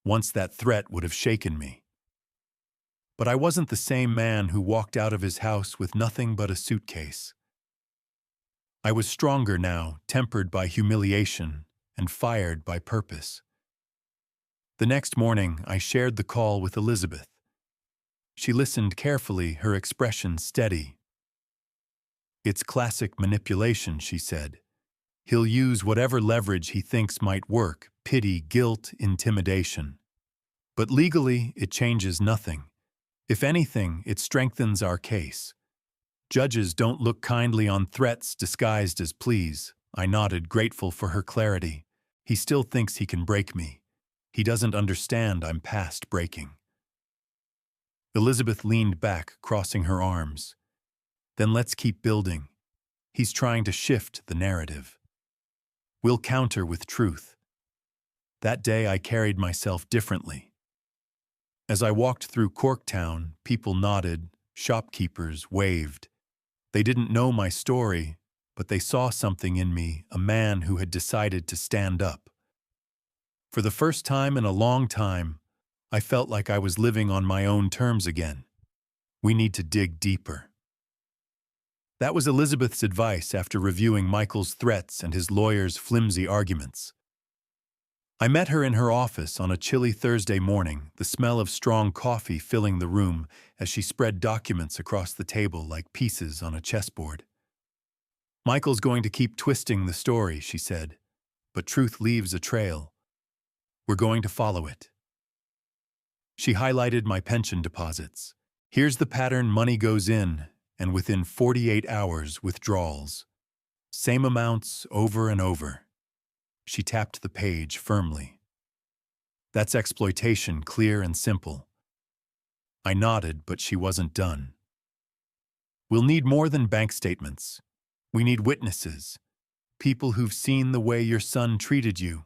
Once that threat would have shaken me. But I wasn't the same man who walked out of his house with nothing but a suitcase. I was stronger now, tempered by humiliation and fired by purpose. The next morning, I shared the call with Elizabeth. She listened carefully, her expression steady. "It's classic manipulation," she said. "He'll use whatever leverage he thinks might work: pity, guilt, intimidation. But legally, it changes nothing. If anything, it strengthens our case. Judges don't look kindly on threats disguised as pleas." I nodded, grateful for her clarity. "He still thinks he can break me. He doesn't understand I'm past breaking." Elizabeth leaned back, crossing her arms. "Then let's keep building. He's trying to shift the narrative. We'll counter with truth." That day I carried myself differently. As I walked through Corktown, people nodded, shopkeepers waved. They didn't know my story, but they saw something in me, a man who had decided to stand up. For the first time in a long time, I felt like I was living on my own terms again. We need to dig deeper. That was Elizabeth's advice after reviewing Michael's threats and his lawyer's flimsy arguments. I met her in her office on a chilly Thursday morning, the smell of strong coffee filling the room as she spread documents across the table like pieces on a chessboard. "Michael's going to keep twisting the story," she said, "but truth leaves a trail. We're going to follow it." She highlighted my pension deposits. "Here's the pattern: money goes in, and within 48 hours, withdrawals. Same amounts over and over." She tapped the page firmly. "That's exploitation, clear and simple." I nodded, but she wasn't done. "We'll need more than bank statements. We need witnesses, people who've seen the way your son treated you."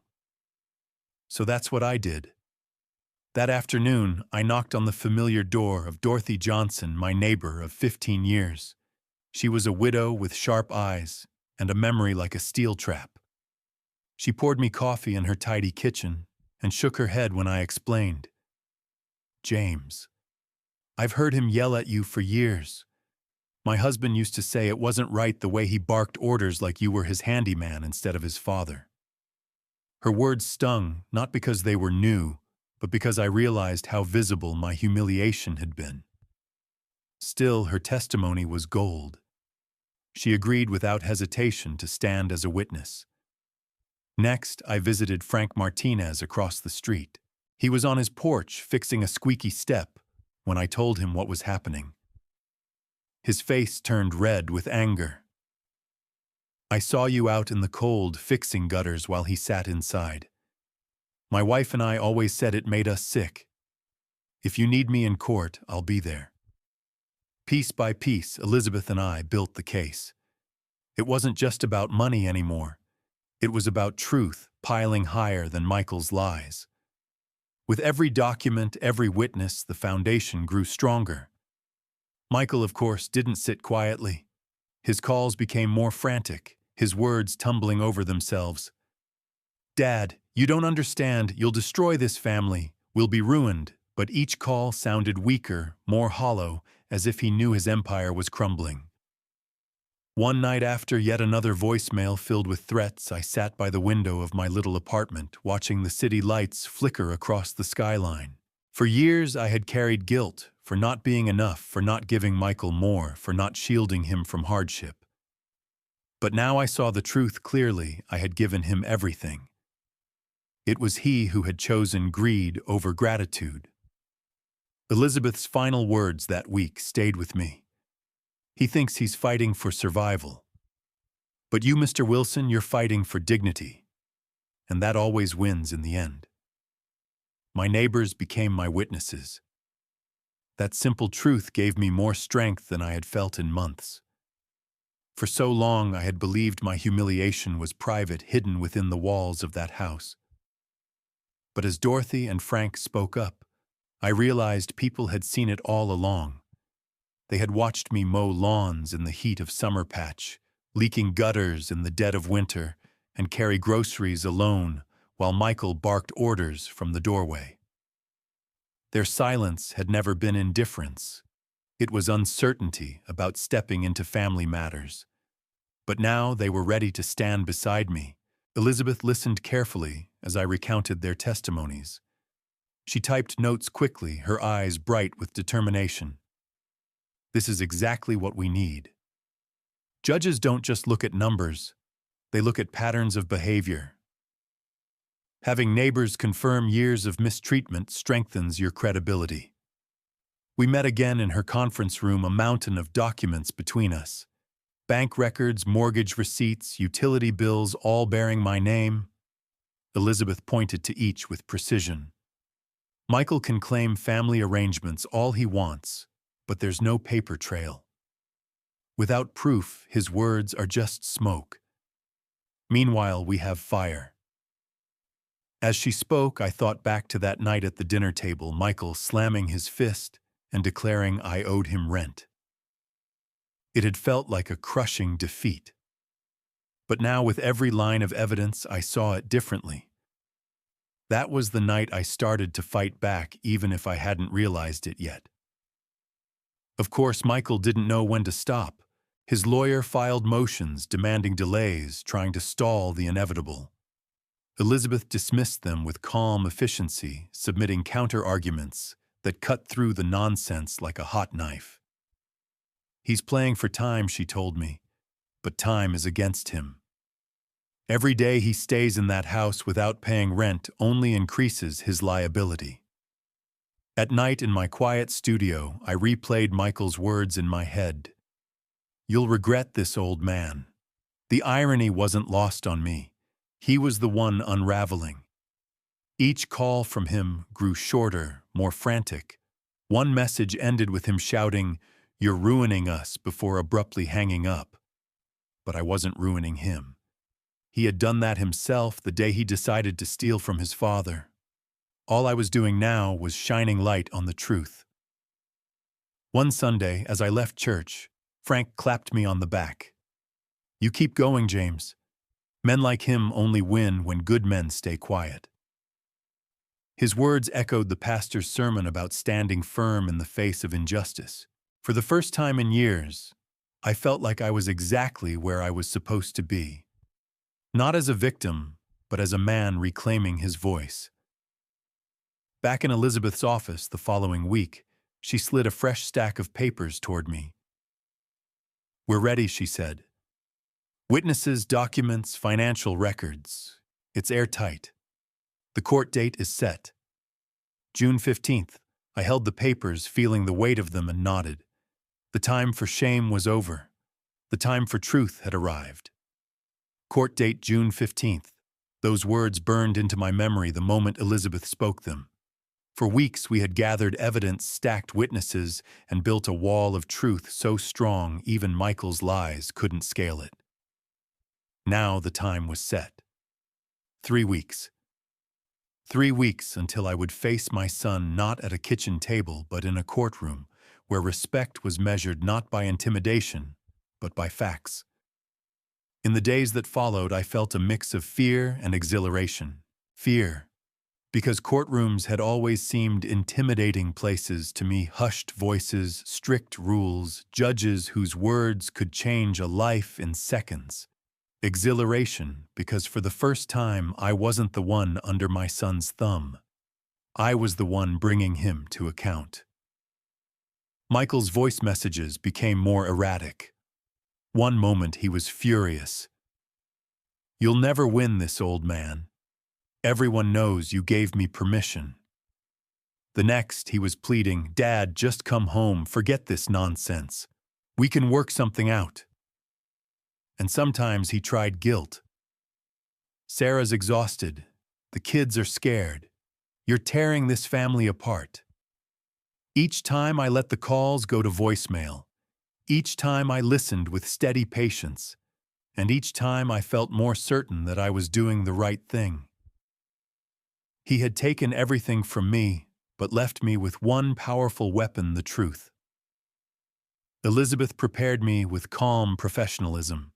So that's what I did. That afternoon, I knocked on the familiar door of Dorothy Johnson, my neighbor of 15 years. She was a widow with sharp eyes and a memory like a steel trap. She poured me coffee in her tidy kitchen and shook her head when I explained. James, I've heard him yell at you for years. My husband used to say it wasn't right the way he barked orders like you were his handyman instead of his father. Her words stung, not because they were new, but because I realized how visible my humiliation had been. Still, her testimony was gold. She agreed without hesitation to stand as a witness. Next, I visited Frank Martinez across the street. He was on his porch fixing a squeaky step when I told him what was happening. His face turned red with anger. I saw you out in the cold fixing gutters while he sat inside. My wife and I always said it made us sick. If you need me in court, I'll be there. Piece by piece, Elizabeth and I built the case. It wasn't just about money anymore. It was about truth piling higher than Michael's lies. With every document, every witness, the foundation grew stronger. Michael, of course, didn't sit quietly. His calls became more frantic, his words tumbling over themselves. Dad, you don't understand. You'll destroy this family. We'll be ruined. But each call sounded weaker, more hollow, as if he knew his empire was crumbling. One night after yet another voicemail filled with threats, I sat by the window of my little apartment, watching the city lights flicker across the skyline. For years I had carried guilt, for not being enough, for not giving Michael more, for not shielding him from hardship. But now I saw the truth clearly. I had given him everything. It was he who had chosen greed over gratitude. Elizabeth's final words that week stayed with me. He thinks he's fighting for survival. But you, Mr. Wilson, you're fighting for dignity. And that always wins in the end. My neighbors became my witnesses. That simple truth gave me more strength than I had felt in months. For so long I had believed my humiliation was private, hidden within the walls of that house. But as Dorothy and Frank spoke up, I realized people had seen it all along. They had watched me mow lawns in the heat of summer patch, leaking gutters in the dead of winter, and carry groceries alone while Michael barked orders from the doorway. Their silence had never been indifference. It was uncertainty about stepping into family matters. But now they were ready to stand beside me. Elizabeth listened carefully as I recounted their testimonies. She typed notes quickly, her eyes bright with determination. This is exactly what we need. Judges don't just look at numbers, they look at patterns of behavior. Having neighbors confirm years of mistreatment strengthens your credibility. We met again in her conference room, a mountain of documents between us. Bank records, mortgage receipts, utility bills, all bearing my name. Elizabeth pointed to each with precision. Michael can claim family arrangements all he wants, but there's no paper trail. Without proof, his words are just smoke. Meanwhile, we have fire. As she spoke, I thought back to that night at the dinner table, Michael slamming his fist and declaring I owed him rent. It had felt like a crushing defeat. But now, with every line of evidence, I saw it differently. That was the night I started to fight back, even if I hadn't realized it yet. Of course, Michael didn't know when to stop. His lawyer filed motions demanding delays, trying to stall the inevitable. Elizabeth dismissed them with calm efficiency, submitting counter-arguments that cut through the nonsense like a hot knife. He's playing for time, she told me, but time is against him. Every day he stays in that house without paying rent only increases his liability. At night in my quiet studio, I replayed Michael's words in my head. You'll regret this, old man. The irony wasn't lost on me. He was the one unraveling. Each call from him grew shorter, more frantic. One message ended with him shouting, "You're ruining us," before abruptly hanging up. But I wasn't ruining him. He had done that himself the day he decided to steal from his father. All I was doing now was shining light on the truth. One Sunday, as I left church, Frank clapped me on the back. "You keep going, James. Men like him only win when good men stay quiet. His words echoed the pastor's sermon about standing firm in the face of injustice. For the first time in years, I felt like I was exactly where I was supposed to be. Not as a victim, but as a man reclaiming his voice. Back in Elizabeth's office the following week, she slid a fresh stack of papers toward me. "We're ready," she said. "Witnesses, documents, financial records. It's airtight. The court date is set. June 15th. I held the papers, feeling the weight of them, and nodded. The time for shame was over. The time for truth had arrived. Court date June 15th. Those words burned into my memory the moment Elizabeth spoke them. For weeks we had gathered evidence, stacked witnesses, and built a wall of truth so strong even Michael's lies couldn't scale it. Now the time was set. 3 weeks. 3 weeks until I would face my son not at a kitchen table but in a courtroom, where respect was measured not by intimidation, but by facts. In the days that followed, I felt a mix of fear and exhilaration. Fear, because courtrooms had always seemed intimidating places to me, hushed voices, strict rules, judges whose words could change a life in seconds. Exhilaration, because for the first time I wasn't the one under my son's thumb. I was the one bringing him to account. Michael's voice messages became more erratic. One moment he was furious. "You'll never win this, old man. Everyone knows you gave me permission." The next he was pleading, "Dad, just come home, forget this nonsense. We can work something out." And sometimes he tried guilt. "Sarah's exhausted. The kids are scared. You're tearing this family apart." Each time I let the calls go to voicemail. Each time I listened with steady patience. And each time I felt more certain that I was doing the right thing. He had taken everything from me, but left me with one powerful weapon: the truth. Elizabeth prepared me with calm professionalism.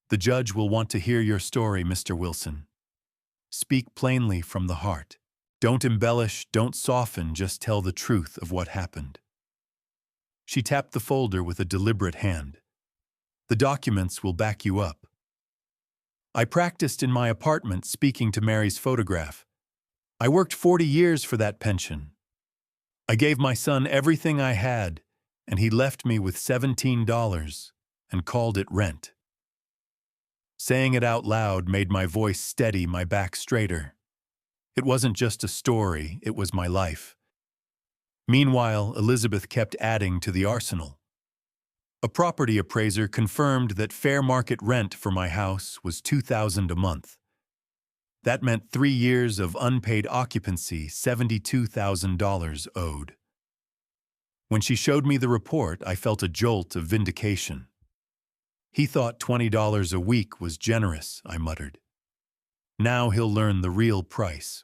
"The judge will want to hear your story, Mr. Wilson. Speak plainly from the heart. Don't embellish, don't soften, just tell the truth of what happened." She tapped the folder with a deliberate hand. "The documents will back you up." I practiced in my apartment, speaking to Mary's photograph. I worked 40 years for that pension. I gave my son everything I had, and he left me with $17 and called it rent. Saying it out loud made my voice steady, my back straighter. It wasn't just a story, it was my life. Meanwhile, Elizabeth kept adding to the arsenal. A property appraiser confirmed that fair market rent for my house was $2,000 a month. That meant 3 years of unpaid occupancy, $72,000 owed. When she showed me the report, I felt a jolt of vindication. "He thought $20 a week was generous," I muttered. "Now he'll learn the real price."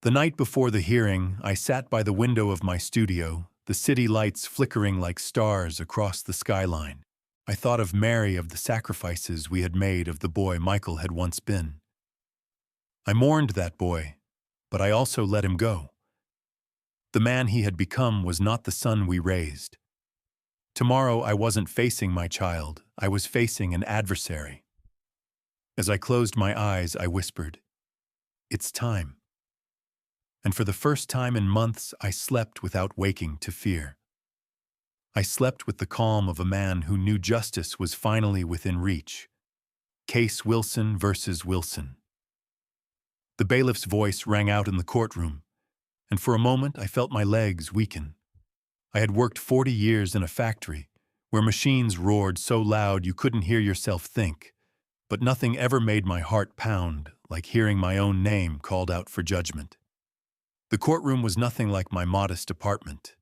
The night before the hearing, I sat by the window of my studio, the city lights flickering like stars across the skyline. I thought of Mary, of the sacrifices we had made, of the boy Michael had once been. I mourned that boy, but I also let him go. The man he had become was not the son we raised. Tomorrow I wasn't facing my child, I was facing an adversary. As I closed my eyes, I whispered, "It's time." And for the first time in months, I slept without waking to fear. I slept with the calm of a man who knew justice was finally within reach. Case Wilson versus Wilson. The bailiff's voice rang out in the courtroom, and for a moment I felt my legs weaken. I had worked 40 years in a factory, where machines roared so loud you couldn't hear yourself think, but nothing ever made my heart pound like hearing my own name called out for judgment. The courtroom was nothing like my modest apartment.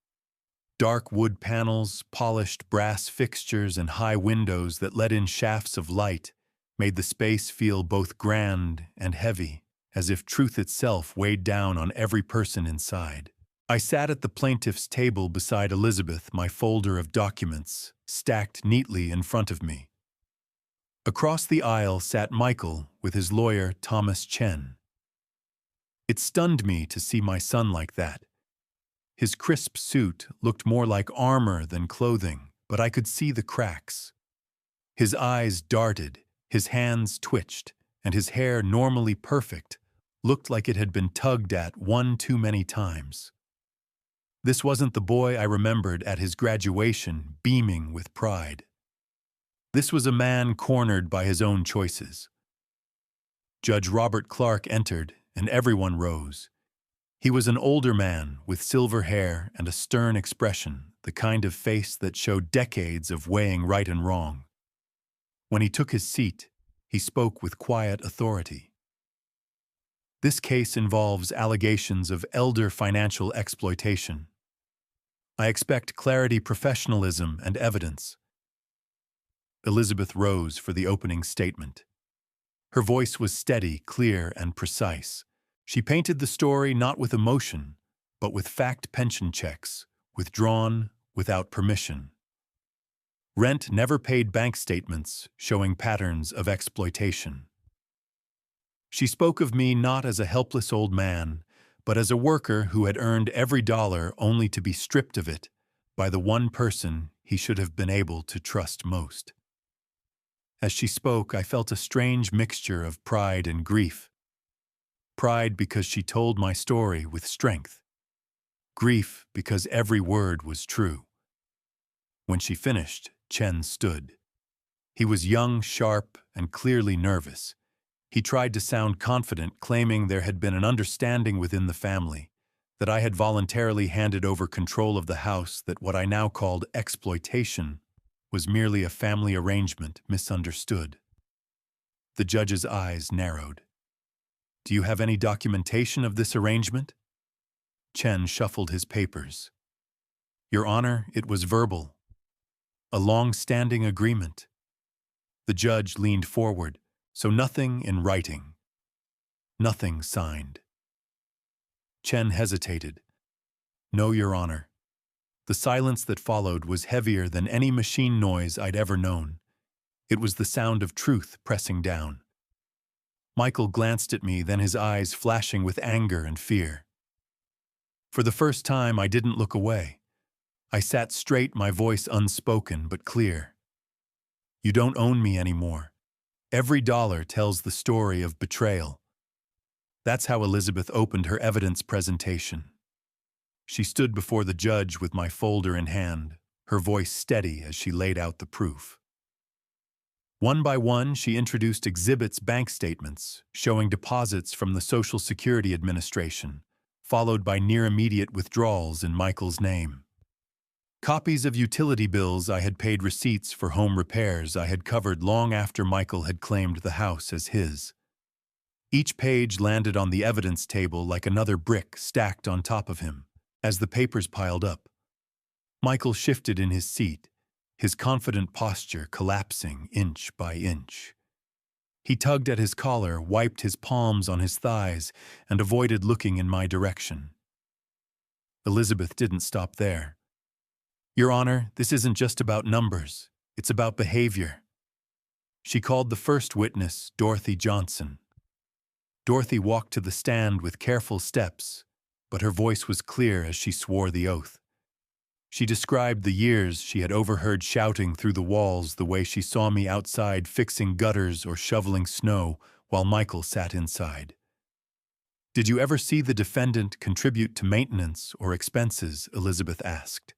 Dark wood panels, polished brass fixtures, and high windows that let in shafts of light made the space feel both grand and heavy, as if truth itself weighed down on every person inside. I sat at the plaintiff's table beside Elizabeth, my folder of documents stacked neatly in front of me. Across the aisle sat Michael with his lawyer, Thomas Chen. It stunned me to see my son like that. His crisp suit looked more like armor than clothing, but I could see the cracks. His eyes darted, his hands twitched, and his hair, normally perfect, looked like it had been tugged at one too many times. This wasn't the boy I remembered at his graduation, beaming with pride. This was a man cornered by his own choices. Judge Robert Clark entered, and everyone rose. He was an older man with silver hair and a stern expression, the kind of face that showed decades of weighing right and wrong. When he took his seat, he spoke with quiet authority. This case involves allegations of elder financial exploitation. I expect clarity, professionalism, and evidence. Elizabeth rose for the opening statement. Her voice was steady, clear, and precise. She painted the story not with emotion, but with fact pension checks, withdrawn without permission. Rent never paid bank statements showing patterns of exploitation. She spoke of me not as a helpless old man, but as a worker who had earned every dollar only to be stripped of it by the one person he should have been able to trust most. As she spoke, I felt a strange mixture of pride and grief. Pride because she told my story with strength. Grief because every word was true. When she finished, Chen stood. He was young, sharp, and clearly nervous. He tried to sound confident, claiming there had been an understanding within the family, that I had voluntarily handed over control of the house, that what I now called exploitation was merely a family arrangement misunderstood. The judge's eyes narrowed. "Do you have any documentation of this arrangement?" Chen shuffled his papers. "Your Honor, it was verbal. A long-standing agreement." The judge leaned forward, so nothing in writing. Nothing signed. Chen hesitated. "No, Your Honor." The silence that followed was heavier than any machine noise I'd ever known. It was the sound of truth pressing down. Michael glanced at me, then his eyes flashing with anger and fear. For the first time, I didn't look away. I sat straight, my voice unspoken but clear. "You don't own me anymore. Every dollar tells the story of betrayal." That's how Elizabeth opened her evidence presentation. She stood before the judge with my folder in hand, her voice steady as she laid out the proof. One by one, she introduced exhibits, bank statements, showing deposits from the Social Security Administration, followed by near-immediate withdrawals in Michael's name. Copies of utility bills I had paid, receipts for home repairs I had covered long after Michael had claimed the house as his. Each page landed on the evidence table like another brick stacked on top of him. As the papers piled up, Michael shifted in his seat, his confident posture collapsing inch by inch. He tugged at his collar, wiped his palms on his thighs, and avoided looking in my direction. Elizabeth didn't stop there. "Your Honor, this isn't just about numbers. It's about behavior." She called the first witness, Dorothy Johnson. Dorothy walked to the stand with careful steps, but her voice was clear as she swore the oath. She described the years she had overheard shouting through the walls, the way she saw me outside fixing gutters or shoveling snow while Michael sat inside. "Did you ever see the defendant contribute to maintenance or expenses?" Elizabeth asked.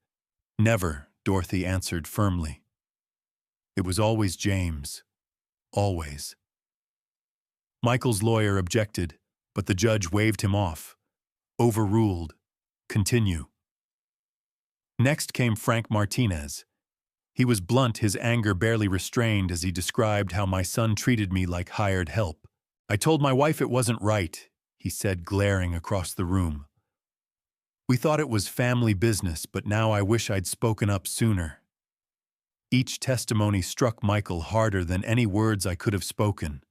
"Never," Dorothy answered firmly. "It was always James. Always." Michael's lawyer objected, but the judge waved him off. Overruled. Continue. Next came Frank Martinez. He was blunt, his anger barely restrained as he described how my son treated me like hired help. "I told my wife it wasn't right," he said, glaring across the room. "We thought it was family business, but now I wish I'd spoken up sooner." Each testimony struck Michael harder than any words I could have spoken.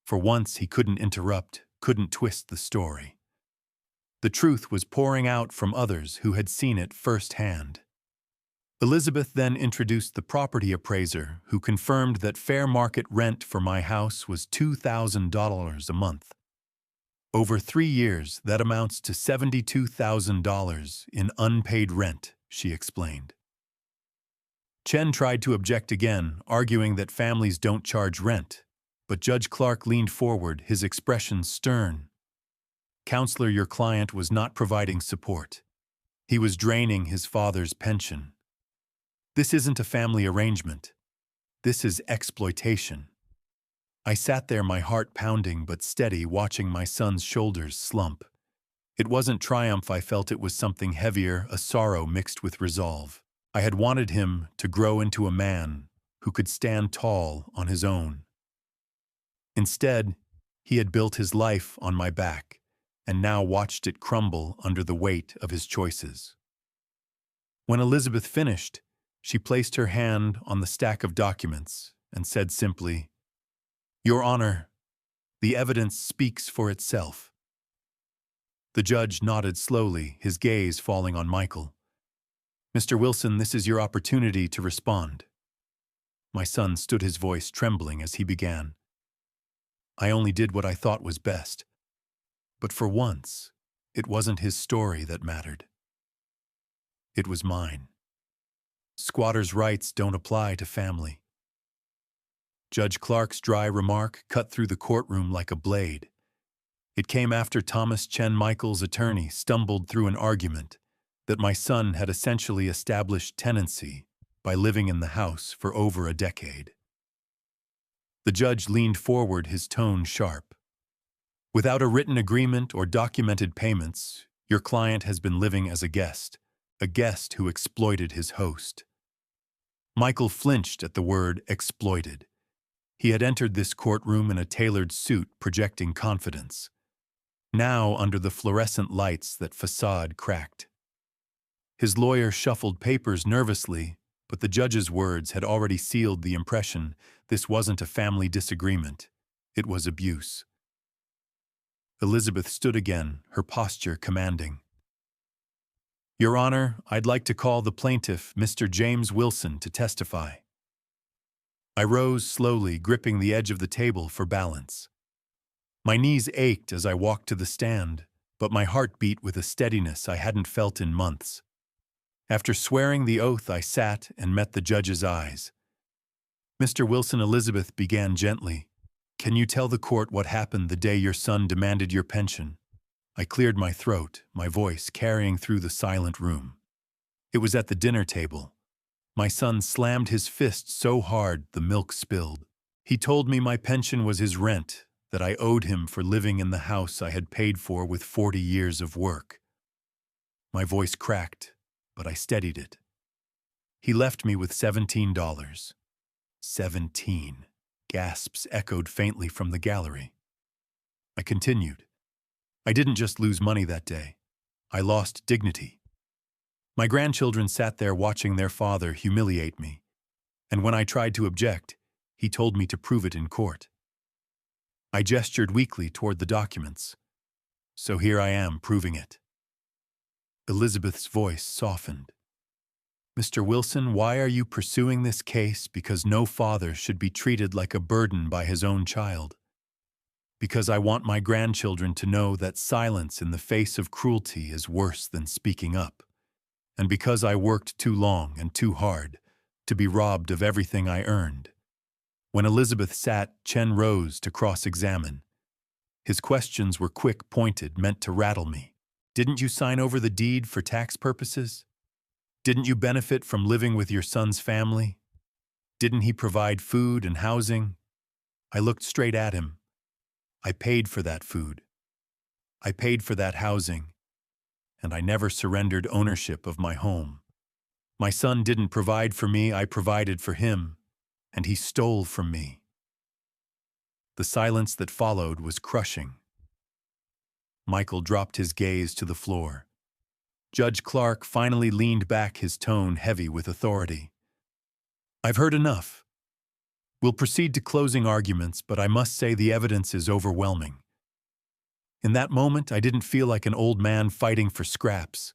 For once, he couldn't interrupt, couldn't twist the story. The truth was pouring out from others who had seen it firsthand. Elizabeth then introduced the property appraiser, who confirmed that fair market rent for my house was $2,000 a month. Over 3 years, that amounts to $72,000 in unpaid rent, she explained. Chen tried to object again, arguing that families don't charge rent, but Judge Clark leaned forward, his expression stern. "Counselor, your client was not providing support. He was draining his father's pension. This isn't a family arrangement. This is exploitation." I sat there, my heart pounding but steady, watching my son's shoulders slump. It wasn't triumph I felt, it was something heavier, a sorrow mixed with resolve. I had wanted him to grow into a man who could stand tall on his own. Instead, he had built his life on my back, and now watched it crumble under the weight of his choices. When Elizabeth finished, she placed her hand on the stack of documents and said simply, "Your Honor, the evidence speaks for itself." The judge nodded slowly, his gaze falling on Michael. "Mr. Wilson, this is your opportunity to respond." My son stood, his voice trembling as he began. "I only did what I thought was best. But for once, it wasn't his story that mattered. It was mine. Squatters' rights don't apply to family." Judge Clark's dry remark cut through the courtroom like a blade. It came after Thomas Chen, Michael's attorney, stumbled through an argument that my son had essentially established tenancy by living in the house for over a decade. The judge leaned forward, his tone sharp. "Without a written agreement or documented payments, your client has been living as a guest who exploited his host." Michael flinched at the word exploited. He had entered this courtroom in a tailored suit, projecting confidence. Now, under the fluorescent lights, that facade cracked. His lawyer shuffled papers nervously, but the judge's words had already sealed the impression. This wasn't a family disagreement. It was abuse. Elizabeth stood again, her posture commanding. "Your Honor, I'd like to call the plaintiff, Mr. James Wilson, to testify." I rose slowly, gripping the edge of the table for balance. My knees ached as I walked to the stand, but my heart beat with a steadiness I hadn't felt in months. After swearing the oath, I sat and met the judge's eyes. "Mr. Wilson," Elizabeth began gently, "can you tell the court what happened the day your son demanded your pension?" I cleared my throat, my voice carrying through the silent room. "It was at the dinner table. My son slammed his fist so hard the milk spilled. He told me my pension was his rent, that I owed him for living in the house I had paid for with 40 years of work." My voice cracked, but I steadied it. "He left me with $17. 17. Gasps echoed faintly from the gallery. I continued. "I didn't just lose money that day. I lost dignity. My grandchildren sat there watching their father humiliate me, and when I tried to object, he told me to prove it in court." I gestured weakly toward the documents. "So here I am, proving it." Elizabeth's voice softened. "Mr. Wilson, why are you pursuing this case? Because no father should be treated like a burden by his own child. Because I want my grandchildren to know that silence in the face of cruelty is worse than speaking up. And because I worked too long and too hard to be robbed of everything I earned." When Elizabeth sat, Chen rose to cross-examine. His questions were quick, pointed, meant to rattle me. "Didn't you sign over the deed for tax purposes? Didn't you benefit from living with your son's family? Didn't he provide food and housing?" I looked straight at him. "I paid for that food. I paid for that housing. And I never surrendered ownership of my home. My son didn't provide for me, I provided for him, and he stole from me." The silence that followed was crushing. Michael dropped his gaze to the floor. Judge Clark finally leaned back, his tone heavy with authority. "I've heard enough. We'll proceed to closing arguments, but I must say the evidence is overwhelming." In that moment, I didn't feel like an old man fighting for scraps.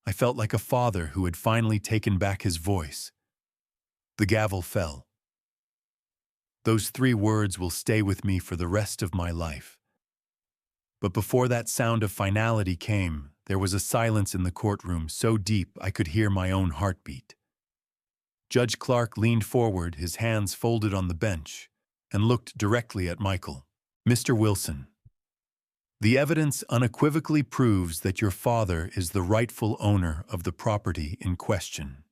I felt like a father who had finally taken back his voice. The gavel fell. Those 3 words will stay with me for the rest of my life. But before that sound of finality came, there was a silence in the courtroom so deep I could hear my own heartbeat. Judge Clark leaned forward, his hands folded on the bench, and looked directly at Michael. "Mr. Wilson, the evidence unequivocally proves that your father is the rightful owner of the property in question.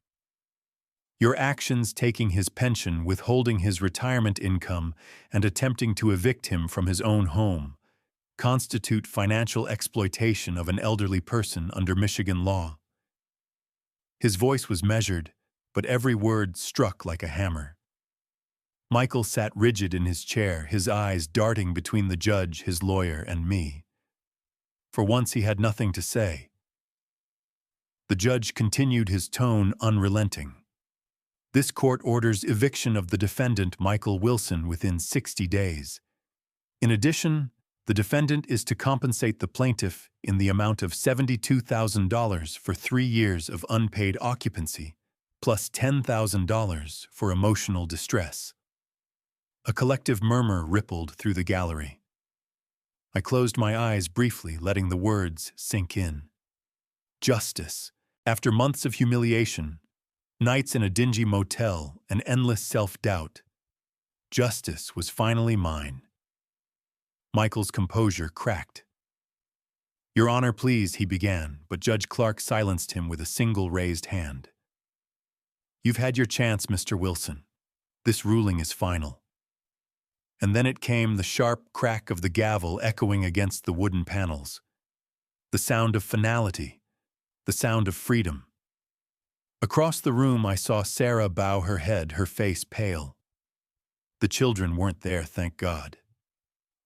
Your actions taking his pension, withholding his retirement income, and attempting to evict him from his own home constitute financial exploitation of an elderly person under Michigan law." His voice was measured, but every word struck like a hammer. Michael sat rigid in his chair, his eyes darting between the judge, his lawyer, and me. For once he had nothing to say. The judge continued, his tone unrelenting. "This court orders eviction of the defendant, Michael Wilson, within 60 days. In addition, the defendant is to compensate the plaintiff in the amount of $72,000 for 3 years of unpaid occupancy, plus $10,000 for emotional distress." A collective murmur rippled through the gallery. I closed my eyes briefly, letting the words sink in. Justice. After months of humiliation, nights in a dingy motel, and endless self-doubt, justice was finally mine. Michael's composure cracked. "Your Honor, please," he began, but Judge Clark silenced him with a single raised hand. "You've had your chance, Mr. Wilson. This ruling is final." And then it came, the sharp crack of the gavel echoing against the wooden panels. The sound of finality, the sound of freedom. Across the room I saw Sarah bow her head, her face pale. The children weren't there, thank God.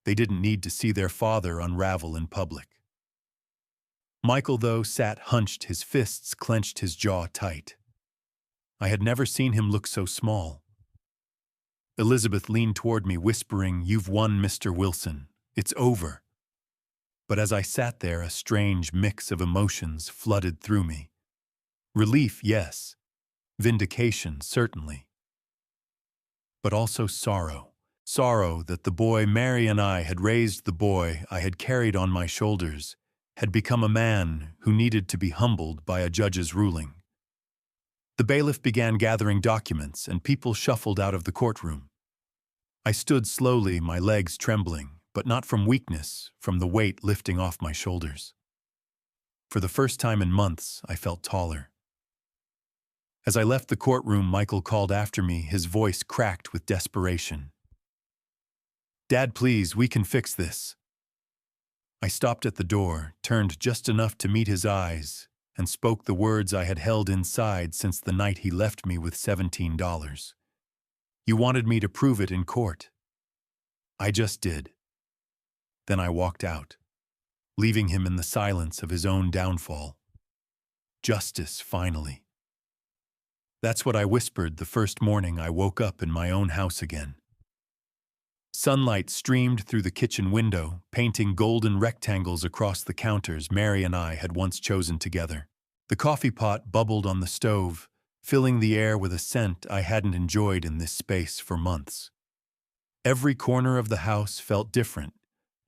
They didn't need to see their father unravel in public. Michael, though, sat hunched, his fists clenched, his jaw tight. I had never seen him look so small. Elizabeth leaned toward me, whispering, "You've won, Mr. Wilson. It's over." But as I sat there, a strange mix of emotions flooded through me. Relief, yes. Vindication, certainly. But also sorrow. Sorrow that the boy Mary and I had raised, the boy I had carried on my shoulders, had become a man who needed to be humbled by a judge's ruling. The bailiff began gathering documents, and people shuffled out of the courtroom. I stood slowly, my legs trembling, but not from weakness, from the weight lifting off my shoulders. For the first time in months, I felt taller. As I left the courtroom, Michael called after me, his voice cracked with desperation. "Dad, please, we can fix this." I stopped at the door, turned just enough to meet his eyes, and spoke the words I had held inside since the night he left me with $17. "You wanted me to prove it in court. I just did." Then I walked out, leaving him in the silence of his own downfall. Justice, finally. That's what I whispered the first morning I woke up in my own house again. Sunlight streamed through the kitchen window, painting golden rectangles across the counters Mary and I had once chosen together. The coffee pot bubbled on the stove, filling the air with a scent I hadn't enjoyed in this space for months. Every corner of the house felt different,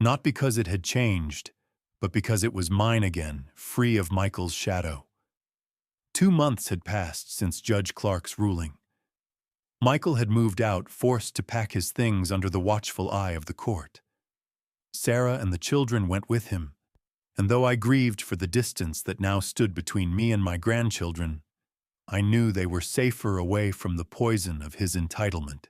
not because it had changed, but because it was mine again, free of Michael's shadow. 2 months had passed since Judge Clark's ruling. Michael had moved out, forced to pack his things under the watchful eye of the court. Sarah and the children went with him, and though I grieved for the distance that now stood between me and my grandchildren, I knew they were safer away from the poison of his entitlement.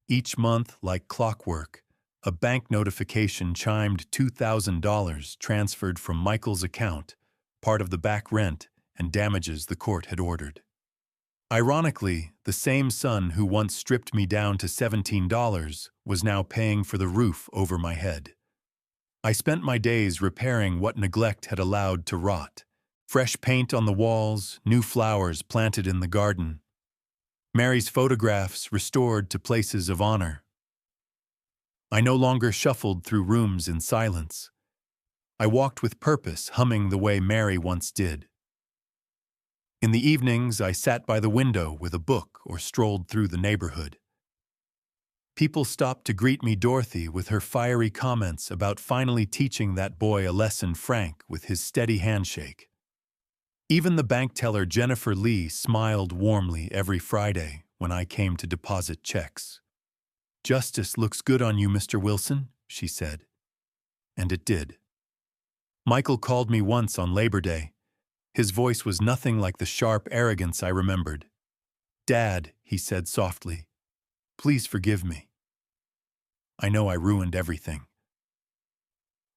Each month, like clockwork, a bank notification chimed $2,000 transferred from Michael's account, part of the back rent and damages the court had ordered. Ironically, the same son who once stripped me down to $17 was now paying for the roof over my head. I spent my days repairing what neglect had allowed to rot. Fresh paint on the walls, new flowers planted in the garden. Mary's photographs restored to places of honor. I no longer shuffled through rooms in silence. I walked with purpose, humming the way Mary once did. In the evenings, I sat by the window with a book or strolled through the neighborhood. People stopped to greet me, Dorothy, with her fiery comments about finally teaching that boy a lesson, Frank, with his steady handshake. Even the bank teller, Jennifer Lee, smiled warmly every Friday when I came to deposit checks. "Justice looks good on you, Mr. Wilson," she said. And it did. Michael called me once on Labor Day. His voice was nothing like the sharp arrogance I remembered. "Dad," he said softly, "please forgive me. I know I ruined everything."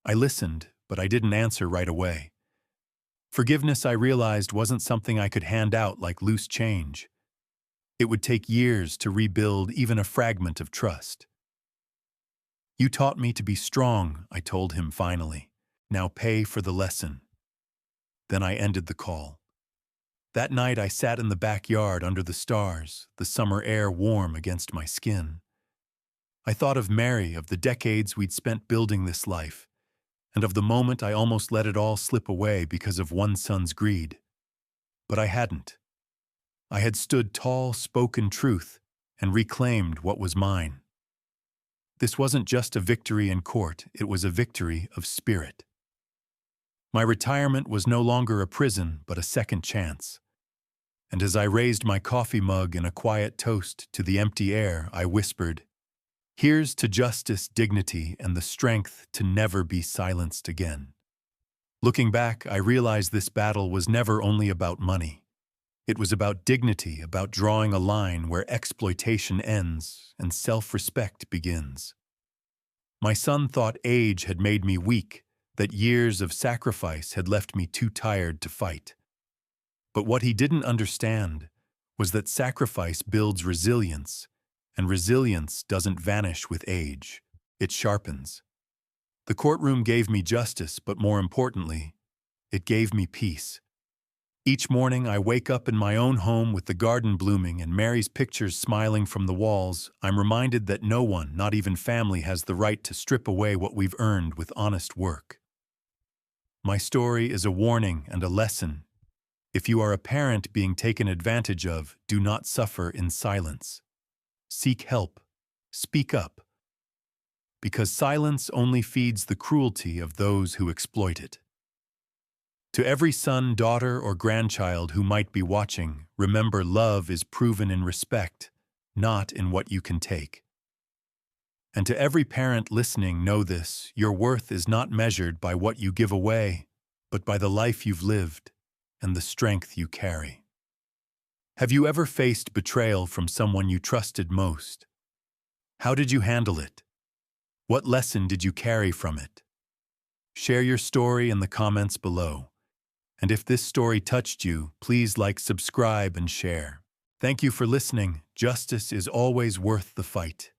I listened, but I didn't answer right away. Forgiveness, I realized, wasn't something I could hand out like loose change. It would take years to rebuild even a fragment of trust. "You taught me to be strong," I told him finally. "Now pay for the lesson." Then I ended the call. That night I sat in the backyard under the stars, the summer air warm against my skin. I thought of Mary, of the decades we'd spent building this life, and of the moment I almost let it all slip away because of one son's greed. But I hadn't. I had stood tall, spoken truth, and reclaimed what was mine. This wasn't just a victory in court, it was a victory of spirit. My retirement was no longer a prison, but a second chance. And as I raised my coffee mug in a quiet toast to the empty air, I whispered, "Here's to justice, dignity, and the strength to never be silenced again." Looking back, I realized this battle was never only about money. It was about dignity, about drawing a line where exploitation ends and self-respect begins. My son thought age had made me weak, that years of sacrifice had left me too tired to fight. But what he didn't understand was that sacrifice builds resilience, and resilience doesn't vanish with age. It sharpens. The courtroom gave me justice, but more importantly, it gave me peace. Each morning I wake up in my own home with the garden blooming and Mary's pictures smiling from the walls. I'm reminded that no one, not even family, has the right to strip away what we've earned with honest work. My story is a warning and a lesson. If you are a parent being taken advantage of, do not suffer in silence. Seek help. Speak up. Because silence only feeds the cruelty of those who exploit it. To every son, daughter, or grandchild who might be watching, remember, love is proven in respect, not in what you can take. And to every parent listening, know this: your worth is not measured by what you give away, but by the life you've lived and the strength you carry. Have you ever faced betrayal from someone you trusted most? How did you handle it? What lesson did you carry from it? Share your story in the comments below. And if this story touched you, please like, subscribe, and share. Thank you for listening. Justice is always worth the fight.